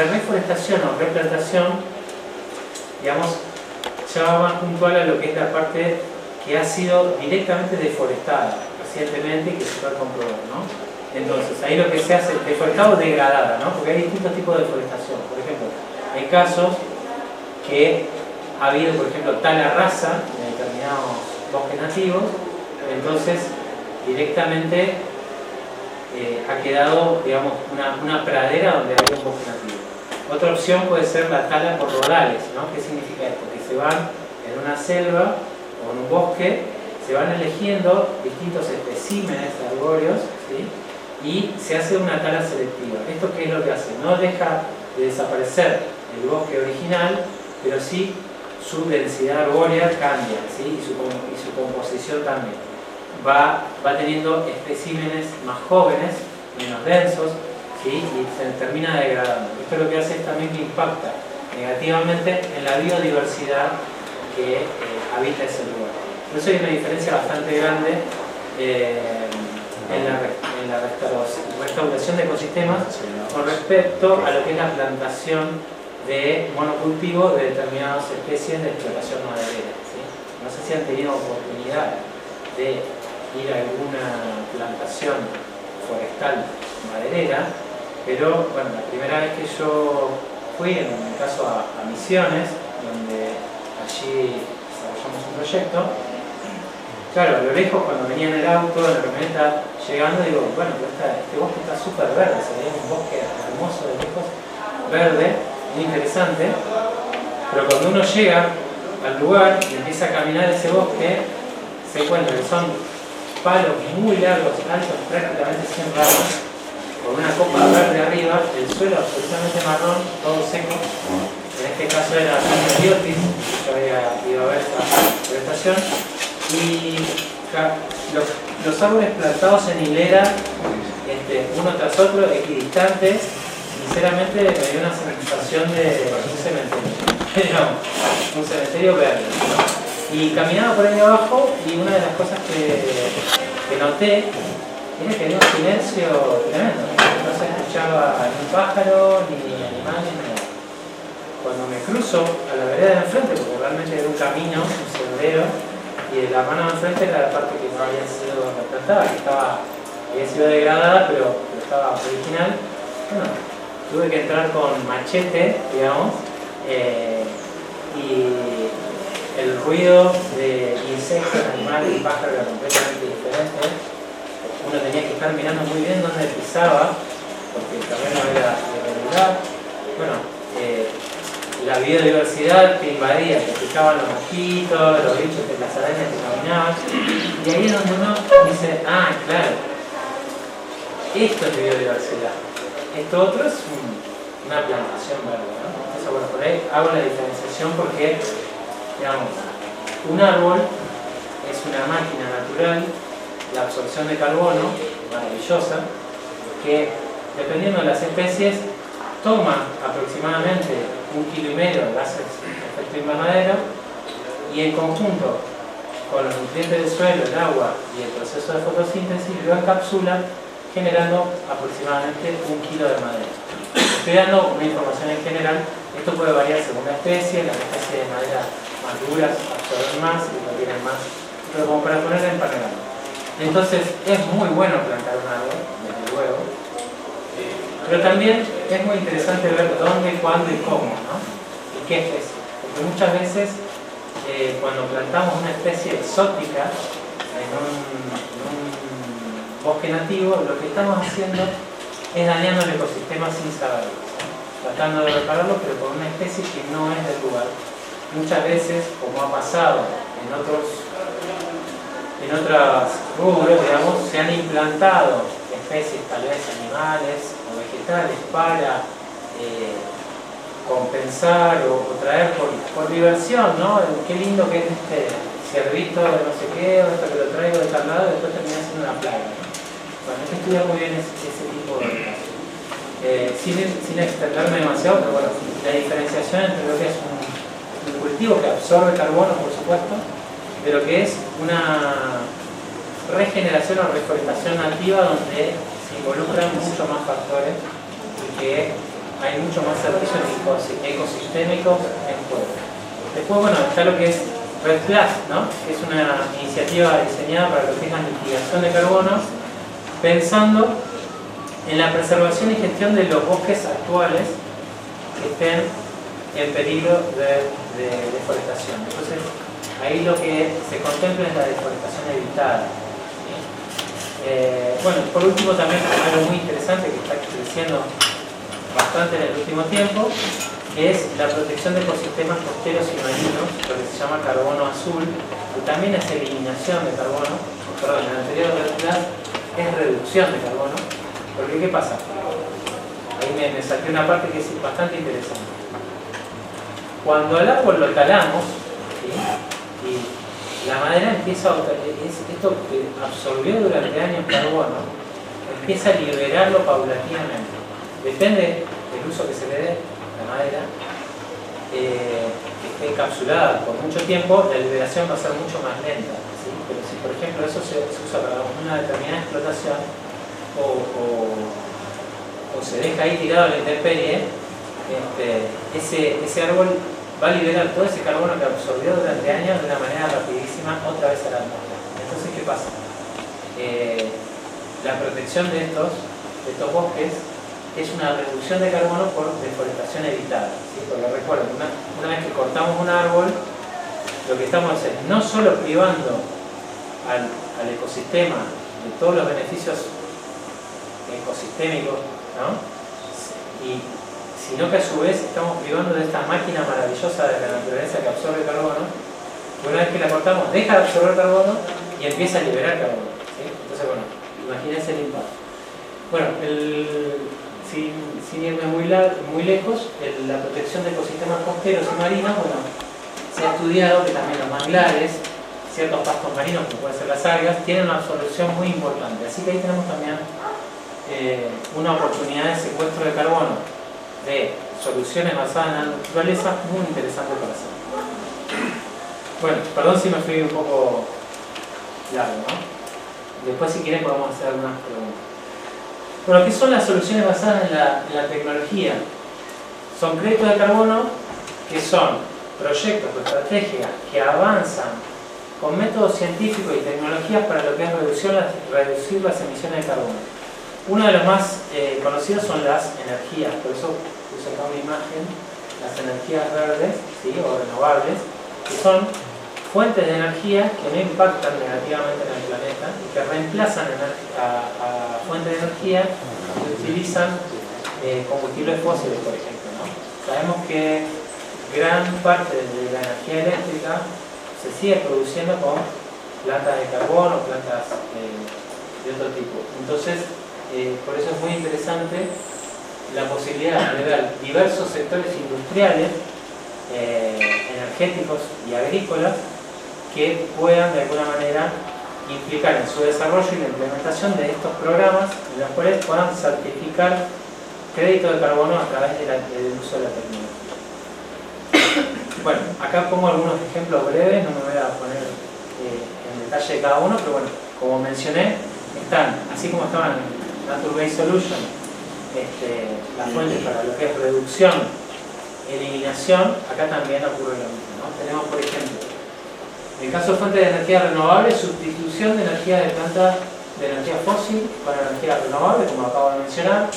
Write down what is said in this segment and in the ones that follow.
la reforestación o replantación, digamos, ya va más puntual a lo que es la parte que ha sido directamente deforestada recientemente y que se puede comprobar, ¿no? Entonces, ahí lo que se hace es deforestado o degradada, ¿no? Porque hay distintos tipos de deforestación. Por ejemplo, hay casos que ha habido, por ejemplo, tala rasa de determinados bosques nativos, entonces directamente ha quedado, digamos, una pradera donde había un bosque nativo. Otra opción puede ser la tala por rodales, ¿no? ¿Qué significa esto? Que se van en una selva o en un bosque, se van eligiendo distintos especímenes arbóreos, ¿sí? Y se hace una tala selectiva. ¿Esto qué es lo que hace? No deja de desaparecer el bosque original, pero sí su densidad arbórea cambia, ¿sí? y su composición también. Va teniendo especímenes más jóvenes, menos densos, ¿sí? Y se termina degradando. Esto lo que hace es también que impacta negativamente en la biodiversidad que habita ese lugar. Por eso hay una diferencia bastante grande en la restauración de ecosistemas con respecto a lo que es la plantación de monocultivo de determinadas especies de explotación maderera, ¿sí? No sé si han tenido oportunidad de ir a alguna plantación forestal maderera, pero bueno, la primera vez que yo fui, en mi caso a Misiones, donde allí desarrollamos un proyecto, claro, a lo lejos cuando venía en el auto, en la camioneta, llegando, digo, bueno, este bosque está súper verde, se veía un bosque hermoso de lejos, verde, muy interesante, pero cuando uno llega al lugar y empieza a caminar ese bosque, se encuentra que son palos muy largos, altos, prácticamente 100 ramas, con una copa verde arriba, el suelo absolutamente marrón, todo seco. En este caso era Biotis, yo había ido a ver esta presentación, y los árboles plantados en hilera, uno tras otro, equidistantes, sinceramente me dio una sensación de un cementerio, un cementerio verde, ¿no? Y caminaba por ahí abajo y una de las cosas que noté era que había un silencio tremendo, no se escuchaba ni un pájaro, ni animales, ni nada. Cuando me cruzo a la vereda de enfrente, porque realmente era un camino, un sendero, y de la mano de enfrente era la parte que no había sido replantada, que había sido degradada, pero estaba original. Bueno, tuve que entrar con machete, digamos, y el ruido de insectos, animales y pájaros era completamente diferente. Uno tenía que estar mirando muy bien dónde pisaba, porque el terreno era irregular. Bueno, la biodiversidad que invadía, que picaban los mosquitos, los bichos, las arañas que caminaban. Y ahí es donde uno dice, ah, claro, esto es biodiversidad. Esto otro es una plantación verde, ¿no? Entonces, bueno, por ahí hago la diferenciación porque, digamos, un árbol es una máquina natural de absorción de carbono maravillosa que, dependiendo de las especies, toma aproximadamente 1,5 kg de gases de efecto invernadero y en conjunto con los nutrientes del suelo, el agua y el proceso de fotosíntesis lo encapsula generando aproximadamente 1 kg de madera. Estoy dando una información en general, esto puede variar según la especie, las especies de madera más duras absorben más y lo tienen más, pero como para ponerla en panorama. Entonces es muy bueno plantar un árbol, desde luego, pero también es muy interesante ver dónde, cuándo y cómo, ¿no? Y qué especie. Porque muchas veces cuando plantamos una especie exótica en un bosque nativo, lo que estamos haciendo es dañando el ecosistema sin saberlo, tratando de repararlo, pero con una especie que no es del lugar. Muchas veces, como ha pasado en otros rubros, digamos, se han implantado especies, tal vez animales o vegetales, para compensar o traer por diversión, ¿no? Qué lindo que es este cerdito de no sé qué, o esto que lo traigo de tal lado, y después termina siendo una plaga, ¿no? Bueno, hay que estudiar muy bien ese tipo de casos. Sin extenderme demasiado, pero bueno, la diferenciación entre lo que es un cultivo que absorbe carbono, por supuesto, de lo que es una regeneración o reforestación nativa donde se involucran muchos más factores y que hay mucho más servicio ecosistémico en juego. Después, bueno, está lo que es Red Plus, ¿no? Que es una iniciativa diseñada para lo que es la mitigación de carbono, pensando en la preservación y gestión de los bosques actuales que estén en peligro de deforestación. Entonces, ahí lo que se contempla es la deforestación evitada. Bueno, por último también algo muy interesante que está creciendo bastante en el último tiempo es la protección de ecosistemas costeros y marinos, lo que se llama carbono azul, que también es eliminación de carbono, perdón, en el anterior es reducción de carbono, porque ¿qué pasa? Ahí me saqué una parte que es bastante interesante. Cuando al árbol lo talamos, ¿sí? Y la madera empieza a esto que absorbió durante años carbono, empieza a liberarlo paulatinamente. Depende del uso que se le dé a la madera, que esté encapsulada por mucho tiempo, la liberación va a ser mucho más lenta, ¿sí? Pero si por ejemplo eso se usa para una determinada explotación o se deja ahí tirado a la intemperie, ese árbol va a liberar todo ese carbono que absorbió durante años de una manera rapidísima otra vez a la atmósfera. Entonces, ¿qué pasa? La protección de estos bosques es una reducción de carbono por deforestación evitada, ¿sí? Porque recuerden, una vez que cortamos un árbol, lo que estamos es no solo privando al ecosistema de todos los beneficios ecosistémicos, ¿no? Sino que a su vez estamos privando de esta máquina maravillosa de la naturaleza que absorbe carbono. Una vez que la cortamos, deja de absorber carbono y empieza a liberar carbono, ¿sí? Entonces, bueno, imagínense el impacto. Bueno, sin irme muy lejos, la protección de ecosistemas costeros y marinos, bueno, se ha estudiado que también los manglares, ciertos pastos marinos, como pueden ser las algas, tienen una absorción muy importante. Así que ahí tenemos también una oportunidad de secuestro de carbono, de soluciones basadas en la naturaleza, muy interesante para hacer. Bueno, perdón si me fui un poco largo, ¿no? Después, si quieren, podemos hacer algunas preguntas. Bueno, ¿qué son las soluciones basadas en la tecnología? Son créditos de carbono, que son proyectos o estrategias que avanzan con métodos científicos y tecnologías para lo que es reducir las emisiones de carbono. Uno de los más conocidos son las energías, por eso puse acá una imagen, las energías verdes, ¿sí? O renovables, que son fuentes de energía que no impactan negativamente en el planeta y que reemplazan a fuentes de energía que utilizan combustibles fósiles, por ejemplo, ¿no? Sabemos que gran parte de la energía eléctrica se sigue produciendo con plantas de carbono, plantas de otro tipo. Entonces, por eso es muy interesante la posibilidad de ver diversos sectores industriales, energéticos y agrícolas que puedan de alguna manera implicar en su desarrollo y la implementación de estos programas en los cuales puedan certificar crédito de carbono a través del uso de la tecnología. Bueno, acá pongo algunos ejemplos breves, no me voy a poner en detalle cada uno, pero bueno, como mencioné, están, así como estaban en Nature-Based Solution, las fuentes para lo que es reducción, eliminación, acá también ocurre lo mismo, ¿no? Tenemos, por ejemplo, en el caso de fuentes de energía renovable, sustitución de energía energía fósil con energía renovable, como acabo de mencionar.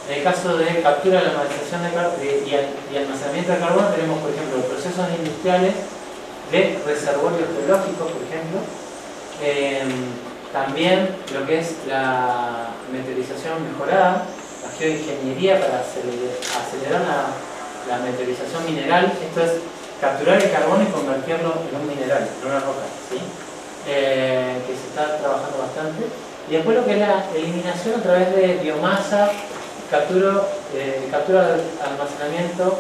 En el caso de captura, la almacenación y almacenamiento de carbono, tenemos, por ejemplo, procesos industriales de reservorios geológicos, por ejemplo. También lo que es la meteorización mejorada, la geoingeniería para acelerar la meteorización mineral. Esto es capturar el carbono y convertirlo en un mineral, en una roca, ¿sí? Que se está trabajando bastante. Y después lo que es la eliminación a través de biomasa, captura de almacenamiento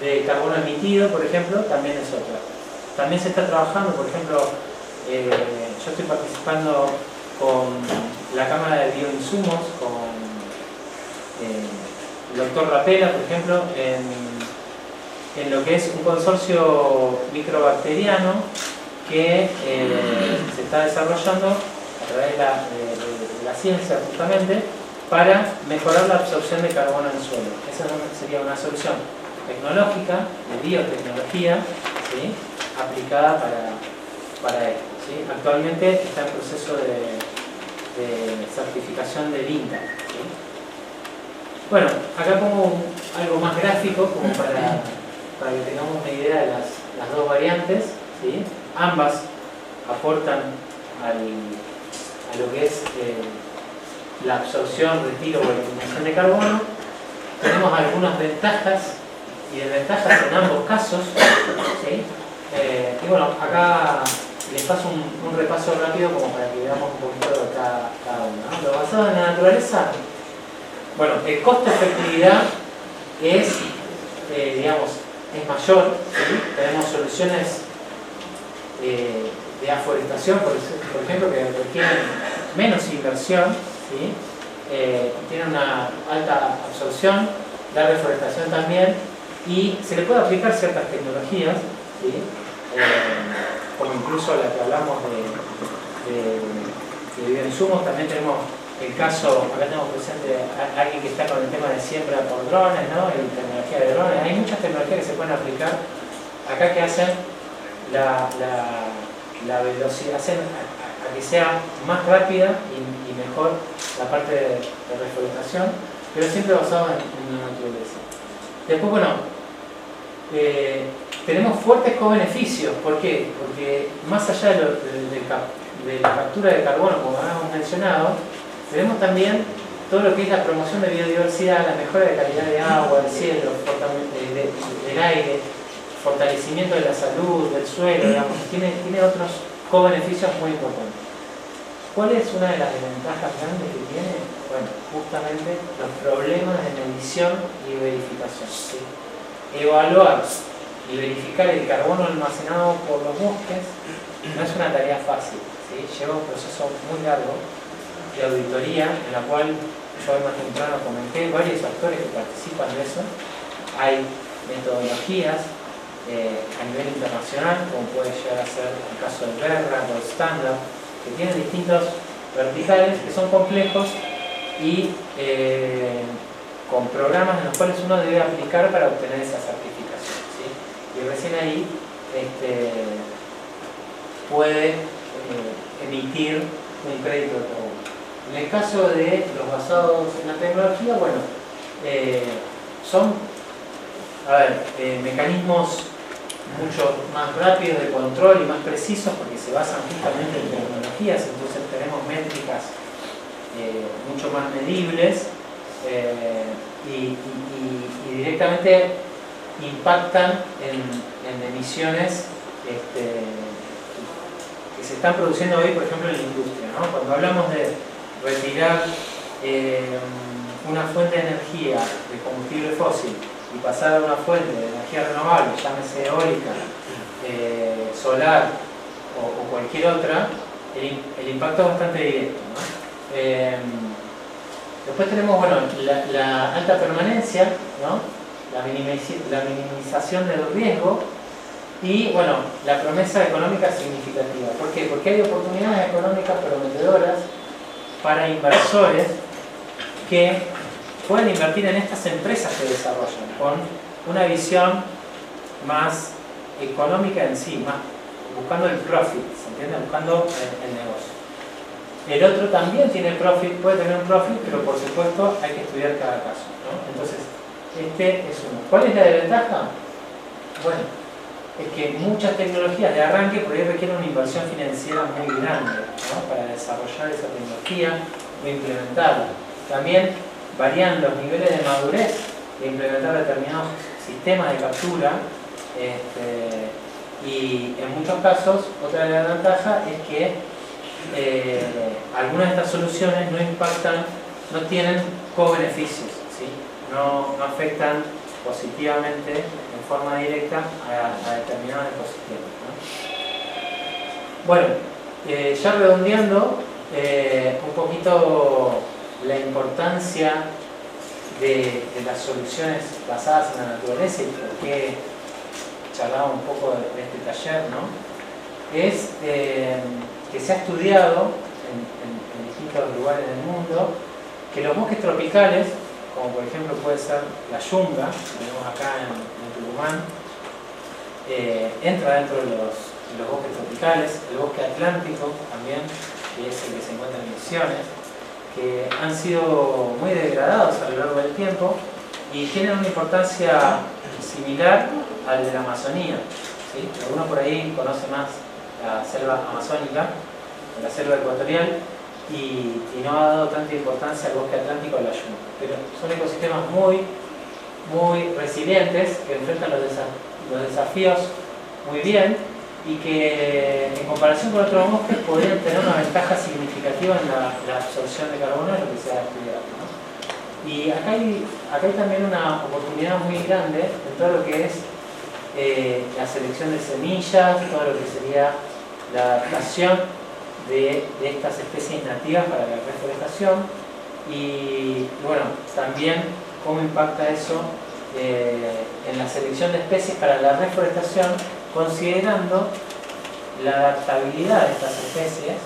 de carbono emitido, por ejemplo, también es otra. También se está trabajando, por ejemplo, yo estoy participando con la Cámara de Bioinsumos, con el doctor Rapela, por ejemplo, en lo que es un consorcio microbacteriano que se está desarrollando a través de la ciencia, justamente, para mejorar la absorción de carbono en el suelo. Esa sería una solución tecnológica, de biotecnología, ¿sí? Aplicada para esto, ¿sí? Actualmente está en proceso de certificación del INTA, ¿sí? Bueno, acá pongo algo más gráfico como para que tengamos una idea de las dos variantes, ¿sí? Ambas aportan a lo que es la absorción, retiro o eliminación de carbono. Tenemos algunas ventajas y desventajas en ambos casos, ¿sí? Y bueno, acá les paso un repaso rápido como para que veamos un poquito de cada uno, ¿no? Lo basado en la naturaleza, bueno, el costo-efectividad es, digamos, es mayor, ¿sí? Tenemos soluciones de aforestación, por ejemplo, que requieren menos inversión, ¿sí? Tienen una alta absorción, la reforestación también, y se le puede aplicar ciertas tecnologías, ¿sí? Como incluso la que hablamos de bioinsumos. También tenemos el caso, acá tenemos presente a alguien que está con el tema de siembra por drones, ¿no? Y tecnología de drones. Hay muchas tecnologías que se pueden aplicar acá que hacen la velocidad, hacen a que sea más rápida y mejor la parte de reforestación, pero siempre basado en la naturaleza. Después, bueno, tenemos fuertes co-beneficios. ¿Por qué? Porque más allá de la captura de carbono, como habíamos mencionado, tenemos también todo lo que es la promoción de biodiversidad, la mejora de calidad de agua, del cielo, del aire, fortalecimiento de la salud, del suelo, digamos, tiene otros co-beneficios muy importantes. ¿Cuál es una de las desventajas grandes que tiene? Bueno, justamente los problemas de medición y verificación, ¿sí? Evaluar y verificar el carbono almacenado por los bosques no es una tarea fácil, ¿sí? Lleva un proceso muy largo de auditoría, en la cual yo más temprano comenté varios actores que participan de eso. Hay metodologías a nivel internacional, como puede llegar a ser el caso del BERRA o el Standard, que tienen distintos verticales que son complejos y con programas en los cuales uno debe aplicar para obtener esa certificación, ¿sí? Y recién ahí puede emitir un crédito de carbono. En el caso de los basados en la tecnología, bueno, son mecanismos mucho más rápidos de control y más precisos porque se basan justamente en tecnologías, entonces tenemos métricas mucho más medibles y directamente impactan en emisiones que se están produciendo hoy, por ejemplo, en la industria, ¿no? Cuando hablamos de retirar una fuente de energía de combustible fósil y pasar a una fuente de energía renovable, llámese eólica, solar o cualquier otra, el impacto es bastante directo, ¿no? Después tenemos, bueno, la alta permanencia, ¿no? La minimización del riesgo y, bueno, la promesa económica significativa. ¿Por qué? Porque hay oportunidades económicas prometedoras para inversores que pueden invertir en estas empresas que desarrollan con una visión más económica en sí, más buscando el profit, ¿se entiende? Buscando el negocio. El otro también tiene profit, puede tener un profit, pero por supuesto hay que estudiar cada caso, ¿no? Entonces, este es uno. ¿Cuál es la desventaja? Bueno, es que muchas tecnologías de arranque por ahí requieren una inversión financiera muy grande, ¿no? Para desarrollar esa tecnología o implementarla. También varían los niveles de madurez de implementar determinados sistemas de captura y en muchos casos otra de las ventajas es que algunas de estas soluciones no impactan, no tienen co-beneficios, ¿sí? No afectan positivamente en forma directa a determinados ecosistemas, ¿no? Bueno, ya redondeando un poquito la importancia de las soluciones basadas en la naturaleza y por qué charlaba un poco de este taller, ¿no? Es que se ha estudiado en distintos lugares del mundo que los bosques tropicales, como por ejemplo puede ser la yunga, que tenemos acá en Tucumán, entra dentro de los bosques tropicales, el bosque atlántico también, que es el que se encuentra en Misiones, que han sido muy degradados a lo largo del tiempo y tienen una importancia similar al de la Amazonía, ¿sí? Algunos por ahí conocen más la selva amazónica, la selva ecuatorial, y no ha dado tanta importancia al bosque atlántico o la yunga. Pero son ecosistemas muy resilientes, que enfrentan los desafíos muy bien y que en comparación con otros bosques podrían tener una ventaja significativa en la absorción de carbono, en lo que se ha estudiado, ¿no? Y acá hay también una oportunidad muy grande en todo lo que es la selección de semillas, todo lo que sería la adaptación de estas especies nativas para la reforestación y bueno, también cómo impacta eso en la selección de especies para la reforestación, considerando la adaptabilidad de estas especies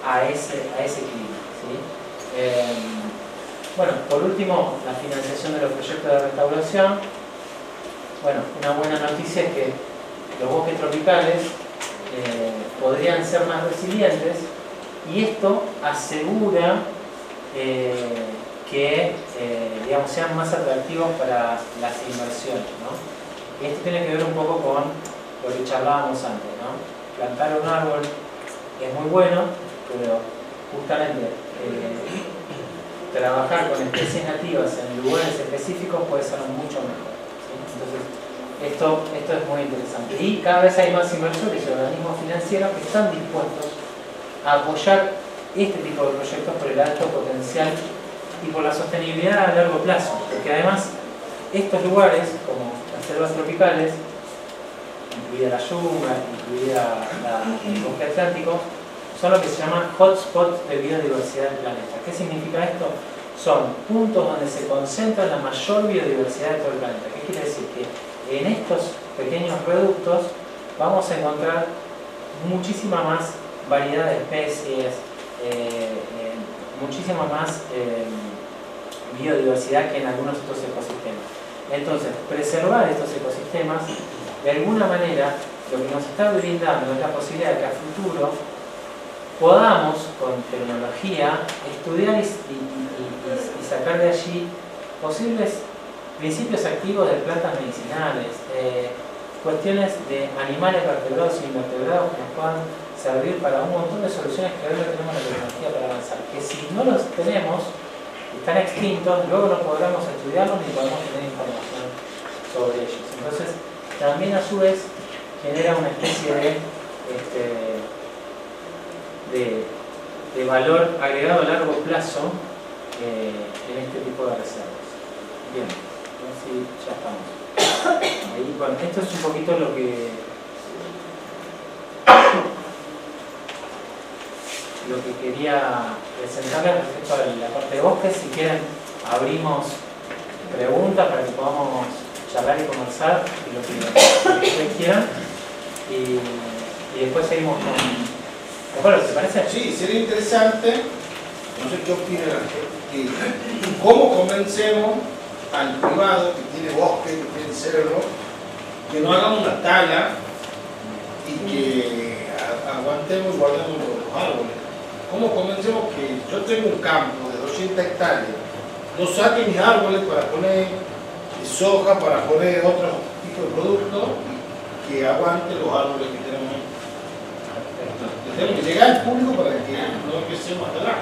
a ese clima, ¿sí? Bueno, por último, la financiación de los proyectos de restauración. Bueno, una buena noticia es que los bosques tropicales podrían ser más resilientes y esto asegura que digamos, sean más atractivos para las inversiones, ¿no? Y esto tiene que ver un poco con lo que charlábamos antes, ¿no? Plantar un árbol es muy bueno, pero justamente trabajar con especies nativas en lugares específicos puede ser mucho mejor, ¿sí? Entonces, esto es muy interesante. Y cada vez hay más inversores y organismos financieros que están dispuestos a apoyar este tipo de proyectos por el alto potencial y por la sostenibilidad a largo plazo. Porque además, estos lugares, como las selvas tropicales, incluida la yunga, incluida el bosque atlántico, son lo que se llaman hotspots de biodiversidad del planeta. ¿Qué significa esto? Son puntos donde se concentra la mayor biodiversidad de todo el planeta. ¿Qué quiere decir? Que en estos pequeños reductos vamos a encontrar muchísima más variedad de especies, muchísima más biodiversidad que en algunos otros ecosistemas. Entonces, preservar estos ecosistemas, de alguna manera, lo que nos está brindando es la posibilidad de que a futuro podamos, con tecnología, estudiar y sacar de allí posibles principios activos de plantas medicinales, cuestiones de animales vertebrados e invertebrados que nos puedan servir para un montón de soluciones que hoy no tenemos la tecnología para avanzar. Que si no los tenemos, están extintos, luego no podremos estudiarlos ni podemos tener información sobre ellos. Entonces, también a su vez genera una especie de valor agregado a largo plazo en este tipo de reservas. Bien, así ya estamos. Ahí, bueno, esto es un poquito lo que quería presentarles respecto a la parte de bosques. Si quieren, abrimos preguntas para que podamos charlar y conversar y lo que ustedes quieran. Y después seguimos con... Bueno, ¿te parece? Sí, sería interesante, no sé qué opinan, cómo convencemos al privado que tiene bosque, que tiene cerro, que no hagamos una tala y que aguantemos y guardemos los árboles. ¿Cómo convencemos que yo tengo un campo de 200 hectáreas, no saque mis árboles para poner soja, para poner otro tipo de productos y que aguante los árboles que tenemos ahí? Tenemos que llegar al público para que no empecemos a talar,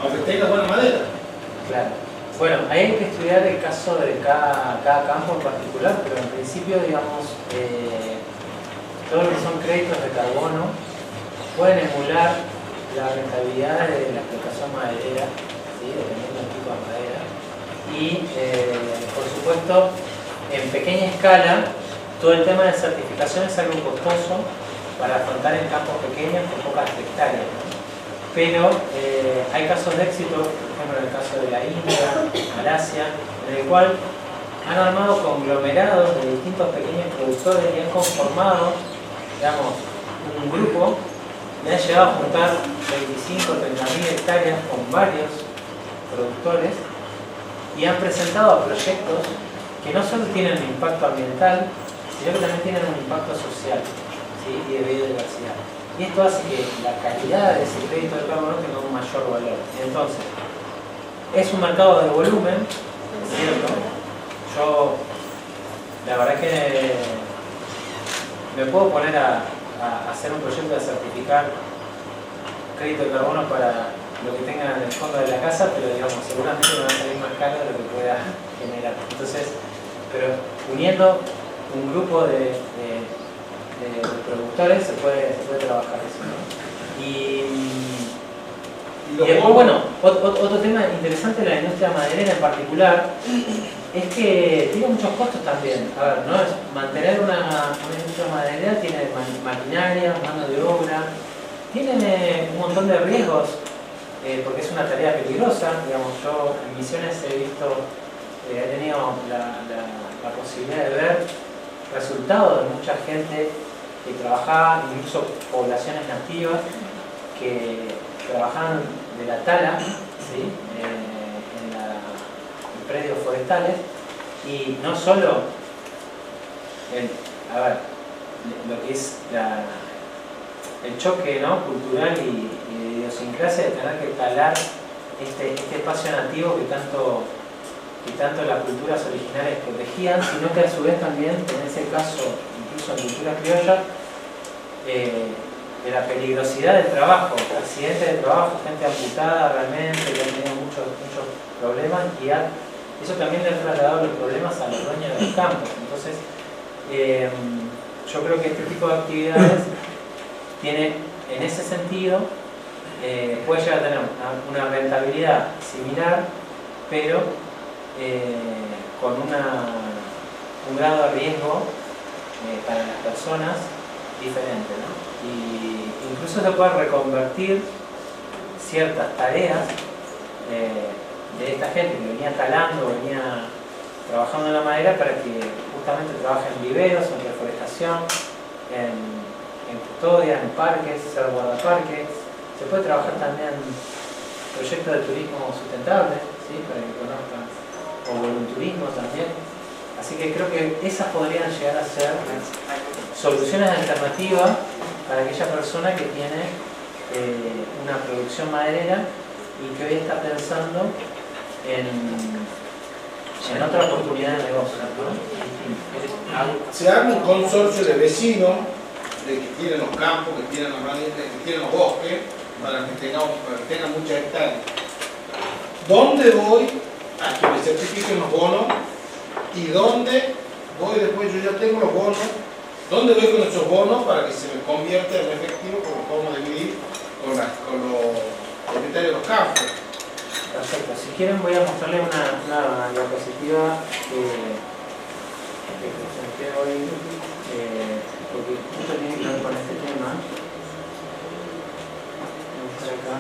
aunque tenga buena madera. Claro. Bueno, ahí hay que estudiar el caso de cada campo en particular, pero en principio, digamos, todo lo que son créditos de carbono pueden emular la rentabilidad de la explotación maderera, ¿sí? Dependiendo del tipo de madera. Y, por supuesto, en pequeña escala, todo el tema de certificación es algo costoso para afrontar en campos pequeños con pocas hectáreas, ¿no? Pero hay casos de éxito, por ejemplo en el caso de la India, Malasia, en el cual han armado conglomerados de distintos pequeños productores y han conformado, digamos, un grupo y han llegado a juntar 25 o 30.000 hectáreas con varios productores y han presentado proyectos que no solo tienen un impacto ambiental, sino que también tienen un impacto social, ¿sí? Y de biodiversidad. Y esto hace que la calidad de ese crédito de carbono tenga un mayor valor. Entonces, es un mercado de volumen, es cierto. Yo, la verdad que me puedo poner a hacer un proyecto de certificar crédito de carbono para lo que tengan en el fondo de la casa, pero digamos, seguramente me va a salir más caro de lo que pueda generar. Entonces, pero uniendo un grupo de productores se puede trabajar eso, ¿no? Y después, bueno, otro tema interesante de la industria maderera en particular es que tiene muchos costos también. A ver, ¿no? Mantener una industria maderera tiene maquinaria, mano de obra, tiene un montón de riesgos, porque es una tarea peligrosa. Digamos, yo en Misiones he tenido la posibilidad de ver resultados de mucha gente que trabajaba, incluso poblaciones nativas que trabajaban de la tala, ¿sí? En predios forestales, y no solo lo que es el choque, ¿no? Cultural y de idiosincrasia de tener que talar este espacio nativo que tanto las culturas originales protegían, sino que a su vez también, en ese caso, incluso en culturas criollas, de la peligrosidad del trabajo, accidentes de trabajo, gente amputada realmente, que han tenido muchos problemas, y eso también le ha trasladado los problemas a los dueños de los campos. Entonces, yo creo que este tipo de actividades tiene, en ese sentido, puede llegar a tener una rentabilidad similar, pero con un grado de riesgo para las personas diferente, ¿no? Y incluso se puede reconvertir ciertas tareas de esta gente que venía talando, venía trabajando en la madera, para que justamente trabaje en viveros, en reforestación, en custodia, en parques, ser guardaparques. Se puede trabajar también en proyectos de turismo sustentable, ¿sí? Para que conozcan, o volunturismo también. Así que creo que esas podrían llegar a ser soluciones alternativas para aquella persona que tiene una producción maderera y que hoy está pensando en otra oportunidad de negocio, ¿no? Se arma un consorcio de vecinos que tienen los campos, que tienen los bosques, para que tengan muchas hectáreas. ¿Dónde voy a que me certifiquen los bonos? ¿Y dónde voy después? Yo ya tengo los bonos. ¿Dónde voy con esos bonos para que se me convierta en efectivo, porque podemos dividir con los propietarios de los campos? Perfecto. Si quieren voy a mostrarles una diapositiva que presenté hoy, porque justo tiene que ver con este tema. Vamos a ver acá.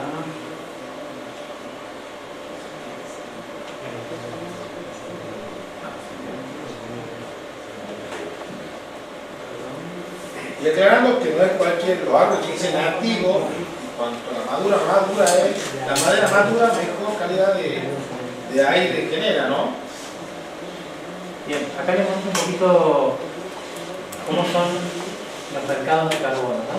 Y aclarando que no es cualquier, los árboles que dicen nativo, cuanto la madera más dura mejor calidad de aire genera, ¿no? Bien, acá les muestro un poquito cómo son los mercados de carbono, ¿no?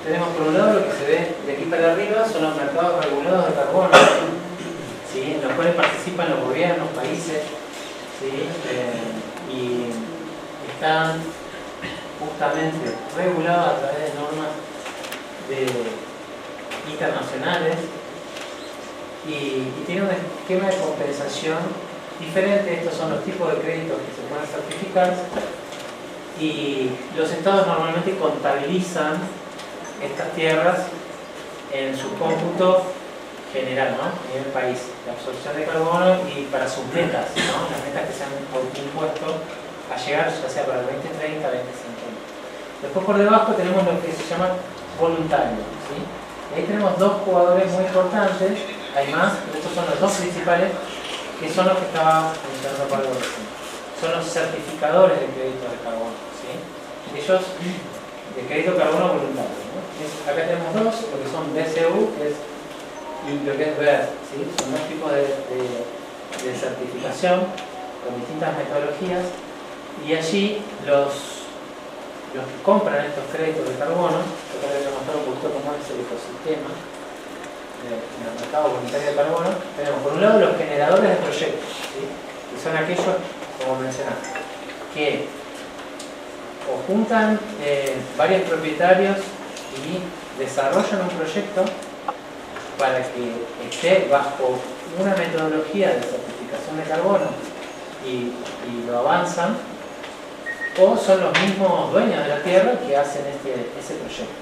Tenemos por un lado lo que se ve de aquí para arriba, son los mercados regulados de carbono, ¿sí? En los cuales participan los gobiernos, países, ¿sí? Y están justamente regulados a través de normas internacionales y tiene un esquema de compensación diferente. Estos son los tipos de créditos que se pueden certificar, y los estados normalmente contabilizan estas tierras en su cómputo general, ¿no? A nivel país, la absorción de carbono y para sus metas, ¿no? Las metas que se han impuesto a llegar, ya sea para el 2030 o 2050. Después por debajo tenemos lo que se llama voluntario, ¿sí? Y ahí tenemos dos jugadores muy importantes, hay más, pero estos son los dos principales, que son los que estaba mencionando Pablo recién. Son los certificadores de crédito de carbono, ¿sí? Ellos, de crédito de carbono voluntario, ¿no? Acá tenemos dos, lo que son BCU, que es lo que es ver, ¿sí? Son dos tipos de certificación con distintas metodologías, y allí los que compran estos créditos de carbono, yo les voy a mostrar un poquito cómo es el ecosistema en el mercado voluntario de carbono. Tenemos por un lado los generadores de proyectos, ¿sí? Que son aquellos, como mencionaste, que o juntan varios propietarios y desarrollan un proyecto para que esté bajo una metodología de certificación de carbono y lo avanzan, o son los mismos dueños de la tierra que hacen ese proyecto.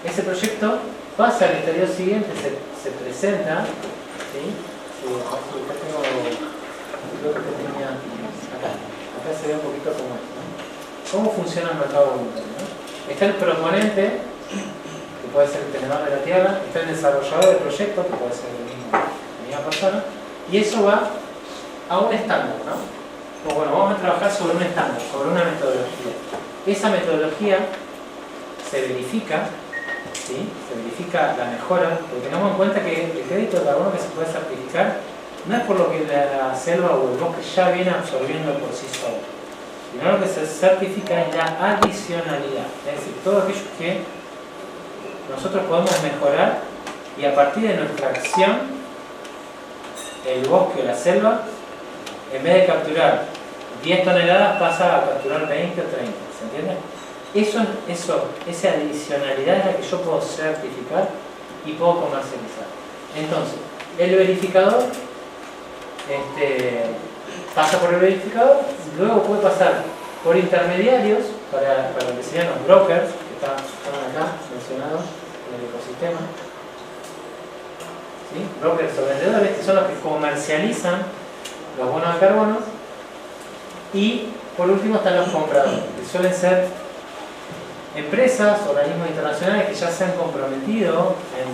Ese proyecto pasa al estadio siguiente, se presenta, ¿sí? Acá se ve un poquito cómo es, ¿no? ¿Cómo funciona el mercado voluntario, ¿no? Está el proponente, que puede ser el tenedor de la tierra, está el desarrollador del proyecto, que puede ser la misma persona, y eso va a un estándar, ¿no? O bueno, vamos a trabajar sobre un estándar, sobre una metodología. Esa metodología se verifica, ¿sí? Se verifica la mejora, porque tengamos en cuenta que el crédito de carbono que se puede certificar no es por lo que la selva o el bosque ya viene absorbiendo por sí solo, sino lo que se certifica es la adicionalidad, es decir, todo aquello que nosotros podemos mejorar, y a partir de nuestra acción el bosque o la selva, en vez de capturar 10 toneladas, pasa a capturar 20 o 30, ¿se entiende? Esa adicionalidad es la que yo puedo certificar y puedo comercializar. Entonces, el verificador pasa por el verificador, luego puede pasar por intermediarios, para lo que serían los brokers, que están acá mencionados en el ecosistema. ¿Sí? Brokers o vendedores, que son los que comercializan los bonos de carbono. Y por último están los compradores, que suelen ser empresas, organismos internacionales que ya se han comprometido en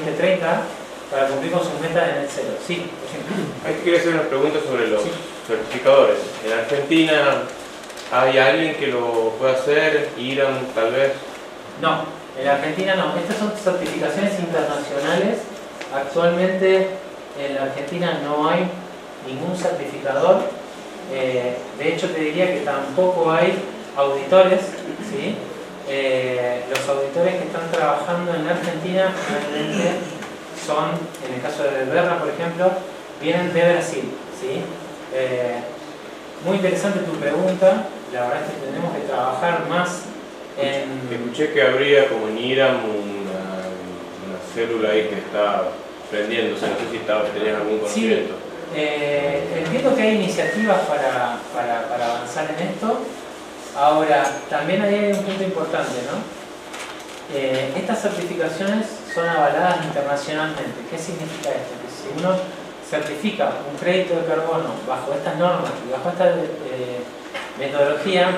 2030 para cumplir con sus metas de net cero. Sí, por ejemplo. Aquí quería hacer una pregunta sobre los certificadores. En Argentina, ¿hay alguien que lo pueda hacer? ¿Irán tal vez? No, en Argentina no. Estas son certificaciones internacionales. Actualmente en la Argentina no hay ningún certificador. De hecho, te diría que tampoco hay auditores, ¿sí? Los auditores que están trabajando en la Argentina realmente son, en el caso de Berna, por ejemplo, vienen de Brasil, ¿sí? Muy interesante tu pregunta. La verdad es que tenemos que trabajar más en... Escuché que habría como en IRAM una célula ahí que está prendiéndose, no sé si tenías algún conocimiento. Sí. Entiendo que hay iniciativas para avanzar en esto. Ahora, también ahí hay un punto importante, ¿no? Estas certificaciones son avaladas internacionalmente. ¿Qué significa esto? Que si uno certifica un crédito de carbono bajo estas normas y bajo esta metodología,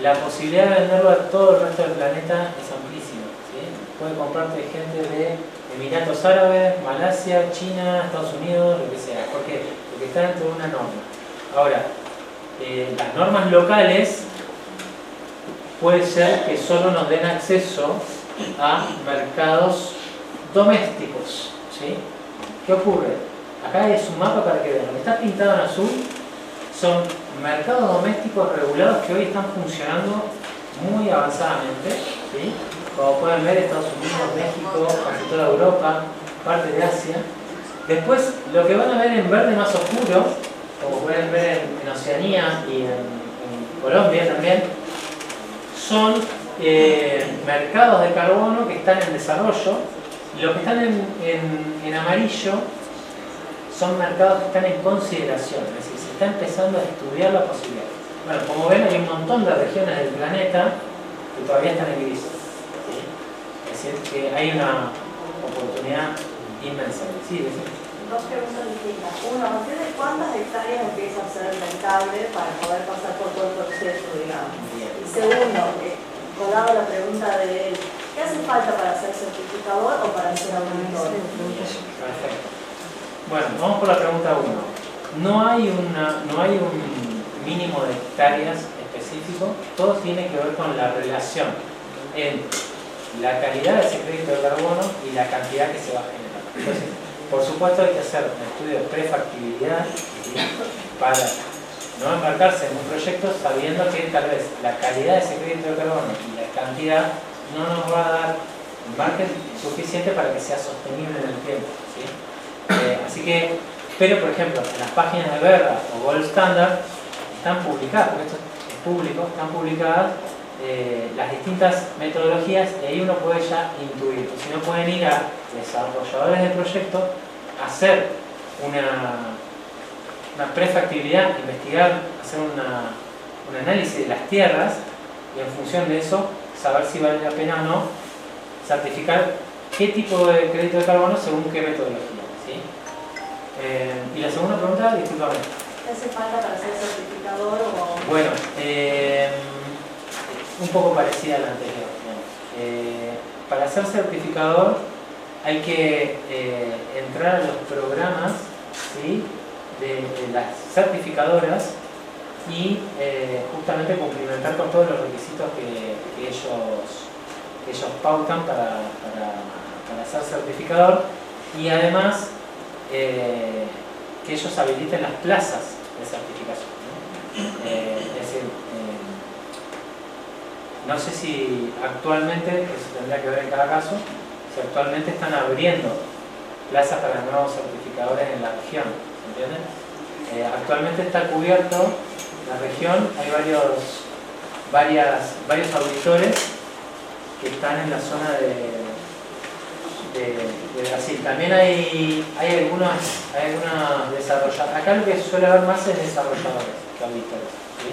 la posibilidad de venderlo a todo el resto del planeta es amplísima, ¿sí? Puede comprarte gente de Emiratos Árabes, Malasia, China, Estados Unidos, lo que sea, porque está dentro de una norma. Ahora, las normas locales puede ser que solo nos den acceso a mercados domésticos, ¿sí? ¿Qué ocurre? Acá es un mapa para que vean. Lo que está pintado en azul son mercados domésticos regulados que hoy están funcionando muy avanzadamente, ¿sí? Como pueden ver, Estados Unidos, México, casi toda Europa, parte de Asia. Después, lo que van a ver en verde más oscuro, como pueden ver en Oceanía y en Colombia también, son mercados de carbono que están en desarrollo. Y los que están en amarillo son mercados que están en consideración, es decir, se está empezando a estudiar la posibilidad. Bueno, como ven, hay un montón de regiones del planeta que todavía están en gris. ¿Sí? Es decir, que hay una oportunidad inmensa. Sí, Dos preguntas distintas. Uno, ¿a partir de cuántas hectáreas empieza a ser rentable para poder pasar por todo el proceso, digamos? Bien. Y segundo, colado la pregunta de él, ¿qué hace falta para ser certificador o para ser auditor? Perfecto. Bueno, vamos por la pregunta 1. No hay un mínimo de hectáreas específico, todo tiene que ver con la relación entre la calidad de ese crédito de carbono y la cantidad que se va a generar. Entonces, por supuesto hay que hacer un estudio de prefactibilidad, ¿sí? Para no embarcarse en un proyecto sabiendo que tal vez la calidad de ese crédito de carbono y la cantidad no nos va a dar margen suficiente para que sea sostenible en el tiempo, ¿sí? Así que, pero por ejemplo, en las páginas de Verra o Gold Standard están publicadas, porque esto es público, están publicadas las distintas metodologías y ahí uno puede ya intuir. Si no, pueden ir a desarrolladores del proyecto a hacer una prefactibilidad, investigar, hacer un análisis de las tierras y en función de eso saber si vale la pena o no certificar qué tipo de crédito de carbono según qué metodología, ¿sí? Y la segunda pregunta, discúlpame. ¿Qué hace falta para ser certificador o...? Bueno, un poco parecida a la anterior, digamos. Para ser certificador hay que entrar a los programas, ¿sí? de las certificadoras y justamente cumplimentar con todos los requisitos que ellos pautan para ser certificador, y además que ellos habiliten las plazas de certificación, ¿no? Es decir, no sé si actualmente, eso tendría que ver en cada caso, si actualmente están abriendo plazas para nuevos certificadores en la región, ¿entienden? Actualmente está cubierto la región, hay varios auditores que están en la zona de Brasil. También hay algunos desarrolladores. Acá lo que suele haber más es desarrolladores que auditores, ¿sí?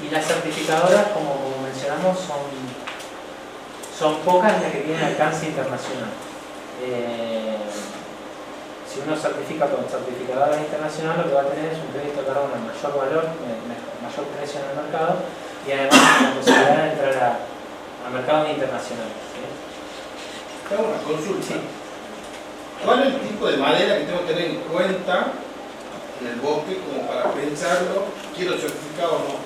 Y las certificadoras, como mencionamos, son pocas las que tienen alcance internacional. Si uno certifica con certificadora internacional, lo que va a tener es un crédito de carbono de mayor valor, mayor precio en el mercado, y además la posibilidad de entrar a mercados internacionales, ¿sí? Tengo una consulta. Sí. ¿Cuál es el tipo de madera que tengo que tener en cuenta en el bosque como para pensarlo, quiero certificado o no?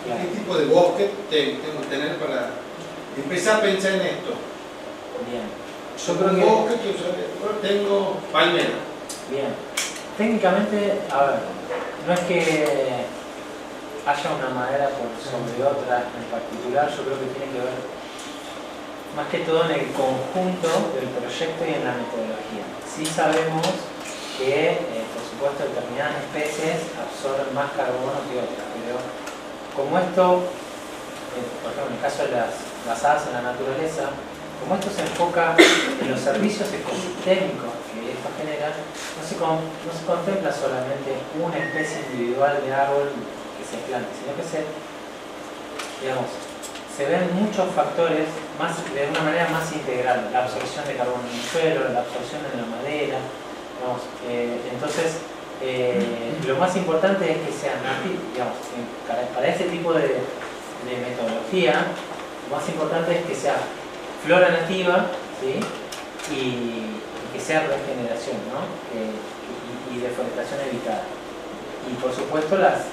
Claro. ¿Qué tipo de bosque tengo que tener para empezar a pensar en esto? Bien. Yo creo Un que... bosque que tengo palmera. Bien. Técnicamente, a ver, no es que haya una madera por sobre otra en particular, yo creo que tiene que ver más que todo en el conjunto del proyecto y en la metodología. Sí sabemos que, por supuesto, determinadas especies absorben más carbono que otras, pero como esto, por ejemplo, en el caso de las basadas en la naturaleza, como esto se enfoca en los servicios ecosistémicos que esto genera, no se contempla solamente una especie individual de árbol que se plante, sino que se ven muchos factores de una manera más integral: la absorción de carbono en el suelo, la absorción en la madera, entonces lo más importante es que sean nativos, para este tipo de metodología, lo más importante es que sea flora nativa, ¿sí? y que sea regeneración, ¿no? y deforestación evitada. Y por supuesto las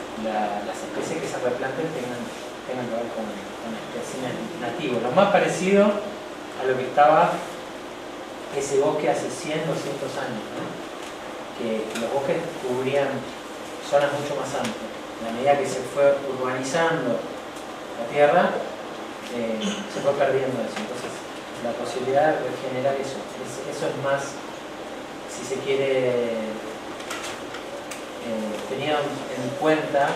especies que se replanten tengan que ver con especies nativas. Lo más parecido a lo que estaba ese bosque hace 100, 200 años, ¿no? Que los bosques cubrían zonas mucho más amplias. A medida que se fue urbanizando la tierra, se fue perdiendo eso. Entonces, la posibilidad de regenerar eso es más, si se quiere, tenido en cuenta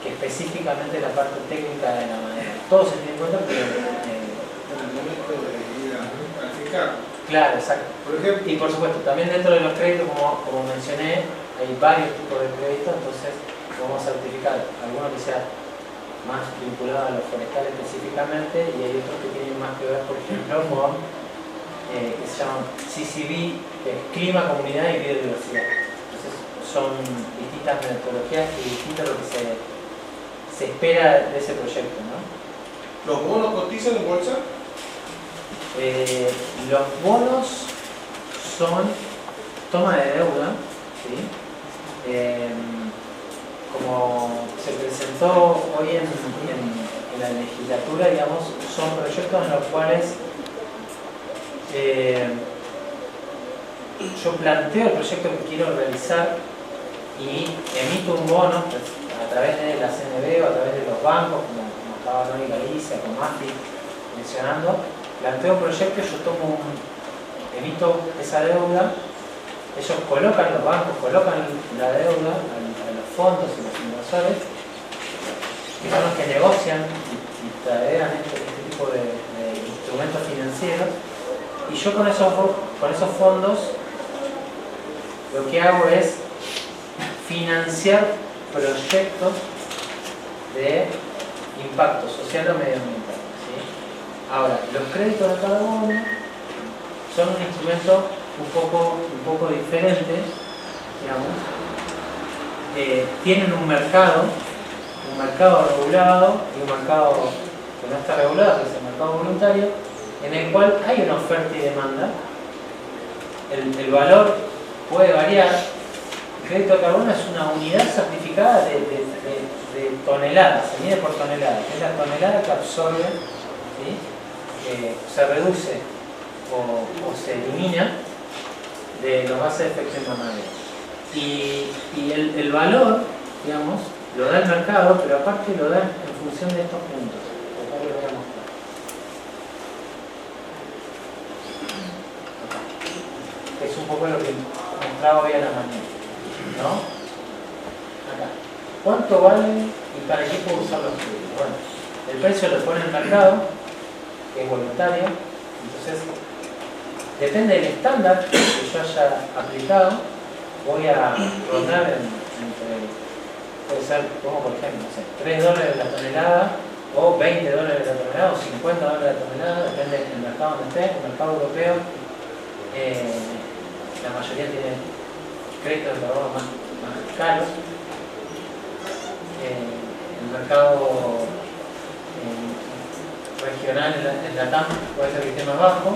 que específicamente la parte técnica de la madera. Todo se tiene en cuenta, pero En el momento de ir a calificar. claro, exacto. Por ejemplo, Y por supuesto, también dentro de los créditos, como mencioné, hay varios tipos de créditos, entonces vamos a certificar algunos que sean más vinculados a los forestales específicamente, y hay otros que tienen más que ver, por ejemplo, con que se llaman CCB, clima, comunidad y biodiversidad. Entonces son distintas metodologías y distinto lo que se espera de ese proyecto, ¿no? ¿los bonos cotizan en bolsa? Los bonos son toma de deuda, ¿sí? Como se presentó hoy en la legislatura, digamos, son proyectos en los cuales yo planteo el proyecto que quiero realizar y emito un bono pues, a través de la CNB o a través de los bancos, como estaba Nori Galicia, como AFI mencionando, planteo un proyecto, yo emito esa deuda, ellos colocan, los bancos colocan la deuda a los fondos y los inversores, que son los que negocian y tradean este tipo de instrumentos financieros, y yo con esos fondos lo que hago es financiar proyectos de impacto social o medioambiental, ¿sí? Ahora, los créditos de carbono son un instrumento un poco diferente, digamos. Tienen un mercado regulado y un mercado que no está regulado, que es el mercado voluntario, en el cual hay una oferta y demanda. El valor puede variar. El crédito de carbono es una unidad certificada de toneladas, se mide por tonelada, es la tonelada que absorbe, ¿sí? Se reduce o se elimina de los gases de efecto invernadero. Y el valor, digamos, lo da el mercado, pero aparte lo da en función de estos puntos. Acá lo voy a mostrar. Acá. Es un poco lo que mostraba hoy a la mañana, ¿no? Acá. ¿Cuánto vale y para qué puedo usar los créditos? Bueno, el precio lo pone el mercado, que es voluntario, entonces depende del estándar que yo haya aplicado, voy a rondar entre, puede ser, como por ejemplo, no sé, $3 la tonelada, o $20 la tonelada, o $50 la tonelada, depende del mercado donde esté. El mercado europeo, la mayoría tiene créditos de carbono más caros. El mercado regional en la TAM puede ser que esté más bajo,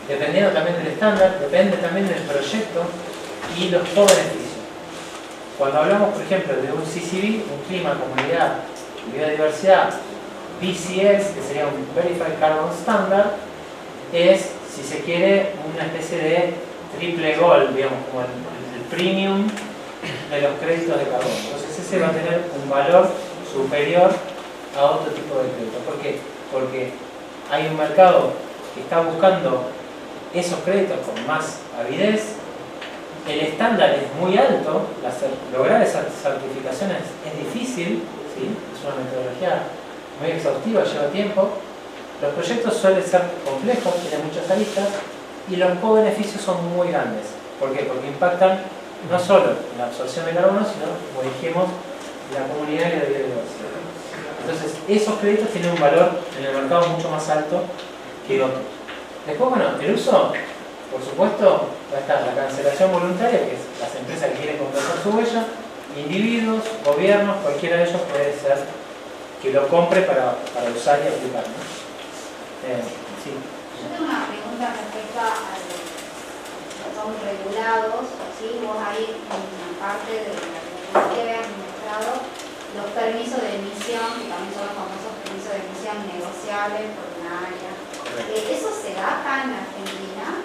dependiendo también del estándar, depende también del proyecto y los co-beneficios. Cuando hablamos, por ejemplo, de un CCB, un clima, comunidad, biodiversidad, VCS, que sería un Verified Carbon Standard, es, si se quiere, una especie de triple gold, digamos, como el premium de los créditos de carbono. Entonces ese va a tener un valor superior a otro tipo de crédito. ¿Por qué? Porque hay un mercado que está buscando esos créditos con más avidez. El estándar es muy alto, lograr esas certificaciones es difícil, ¿sí? Es una metodología muy exhaustiva, lleva tiempo. Los proyectos suelen ser complejos, tienen muchas aristas y los co-beneficios son muy grandes. ¿Por qué? Porque impactan no solo en la absorción de carbono, sino, como dijimos, la comunidad y la biodiversidad. Entonces, esos créditos tienen un valor en el mercado mucho más alto que otros. Después, bueno, el uso, por supuesto, va a estar la cancelación voluntaria, que es las empresas que quieren compensar su huella, individuos, gobiernos, cualquiera de ellos puede ser que lo compre para usar y aplicar, ¿no? Sí. Yo tengo una pregunta respecto a los que son regulados, ¿sí? Vos ahí en la parte de la que habías mostrado los permisos de emisión, que también son los famosos permisos de emisión negociables por una área. ¿Eso se da acá en Argentina?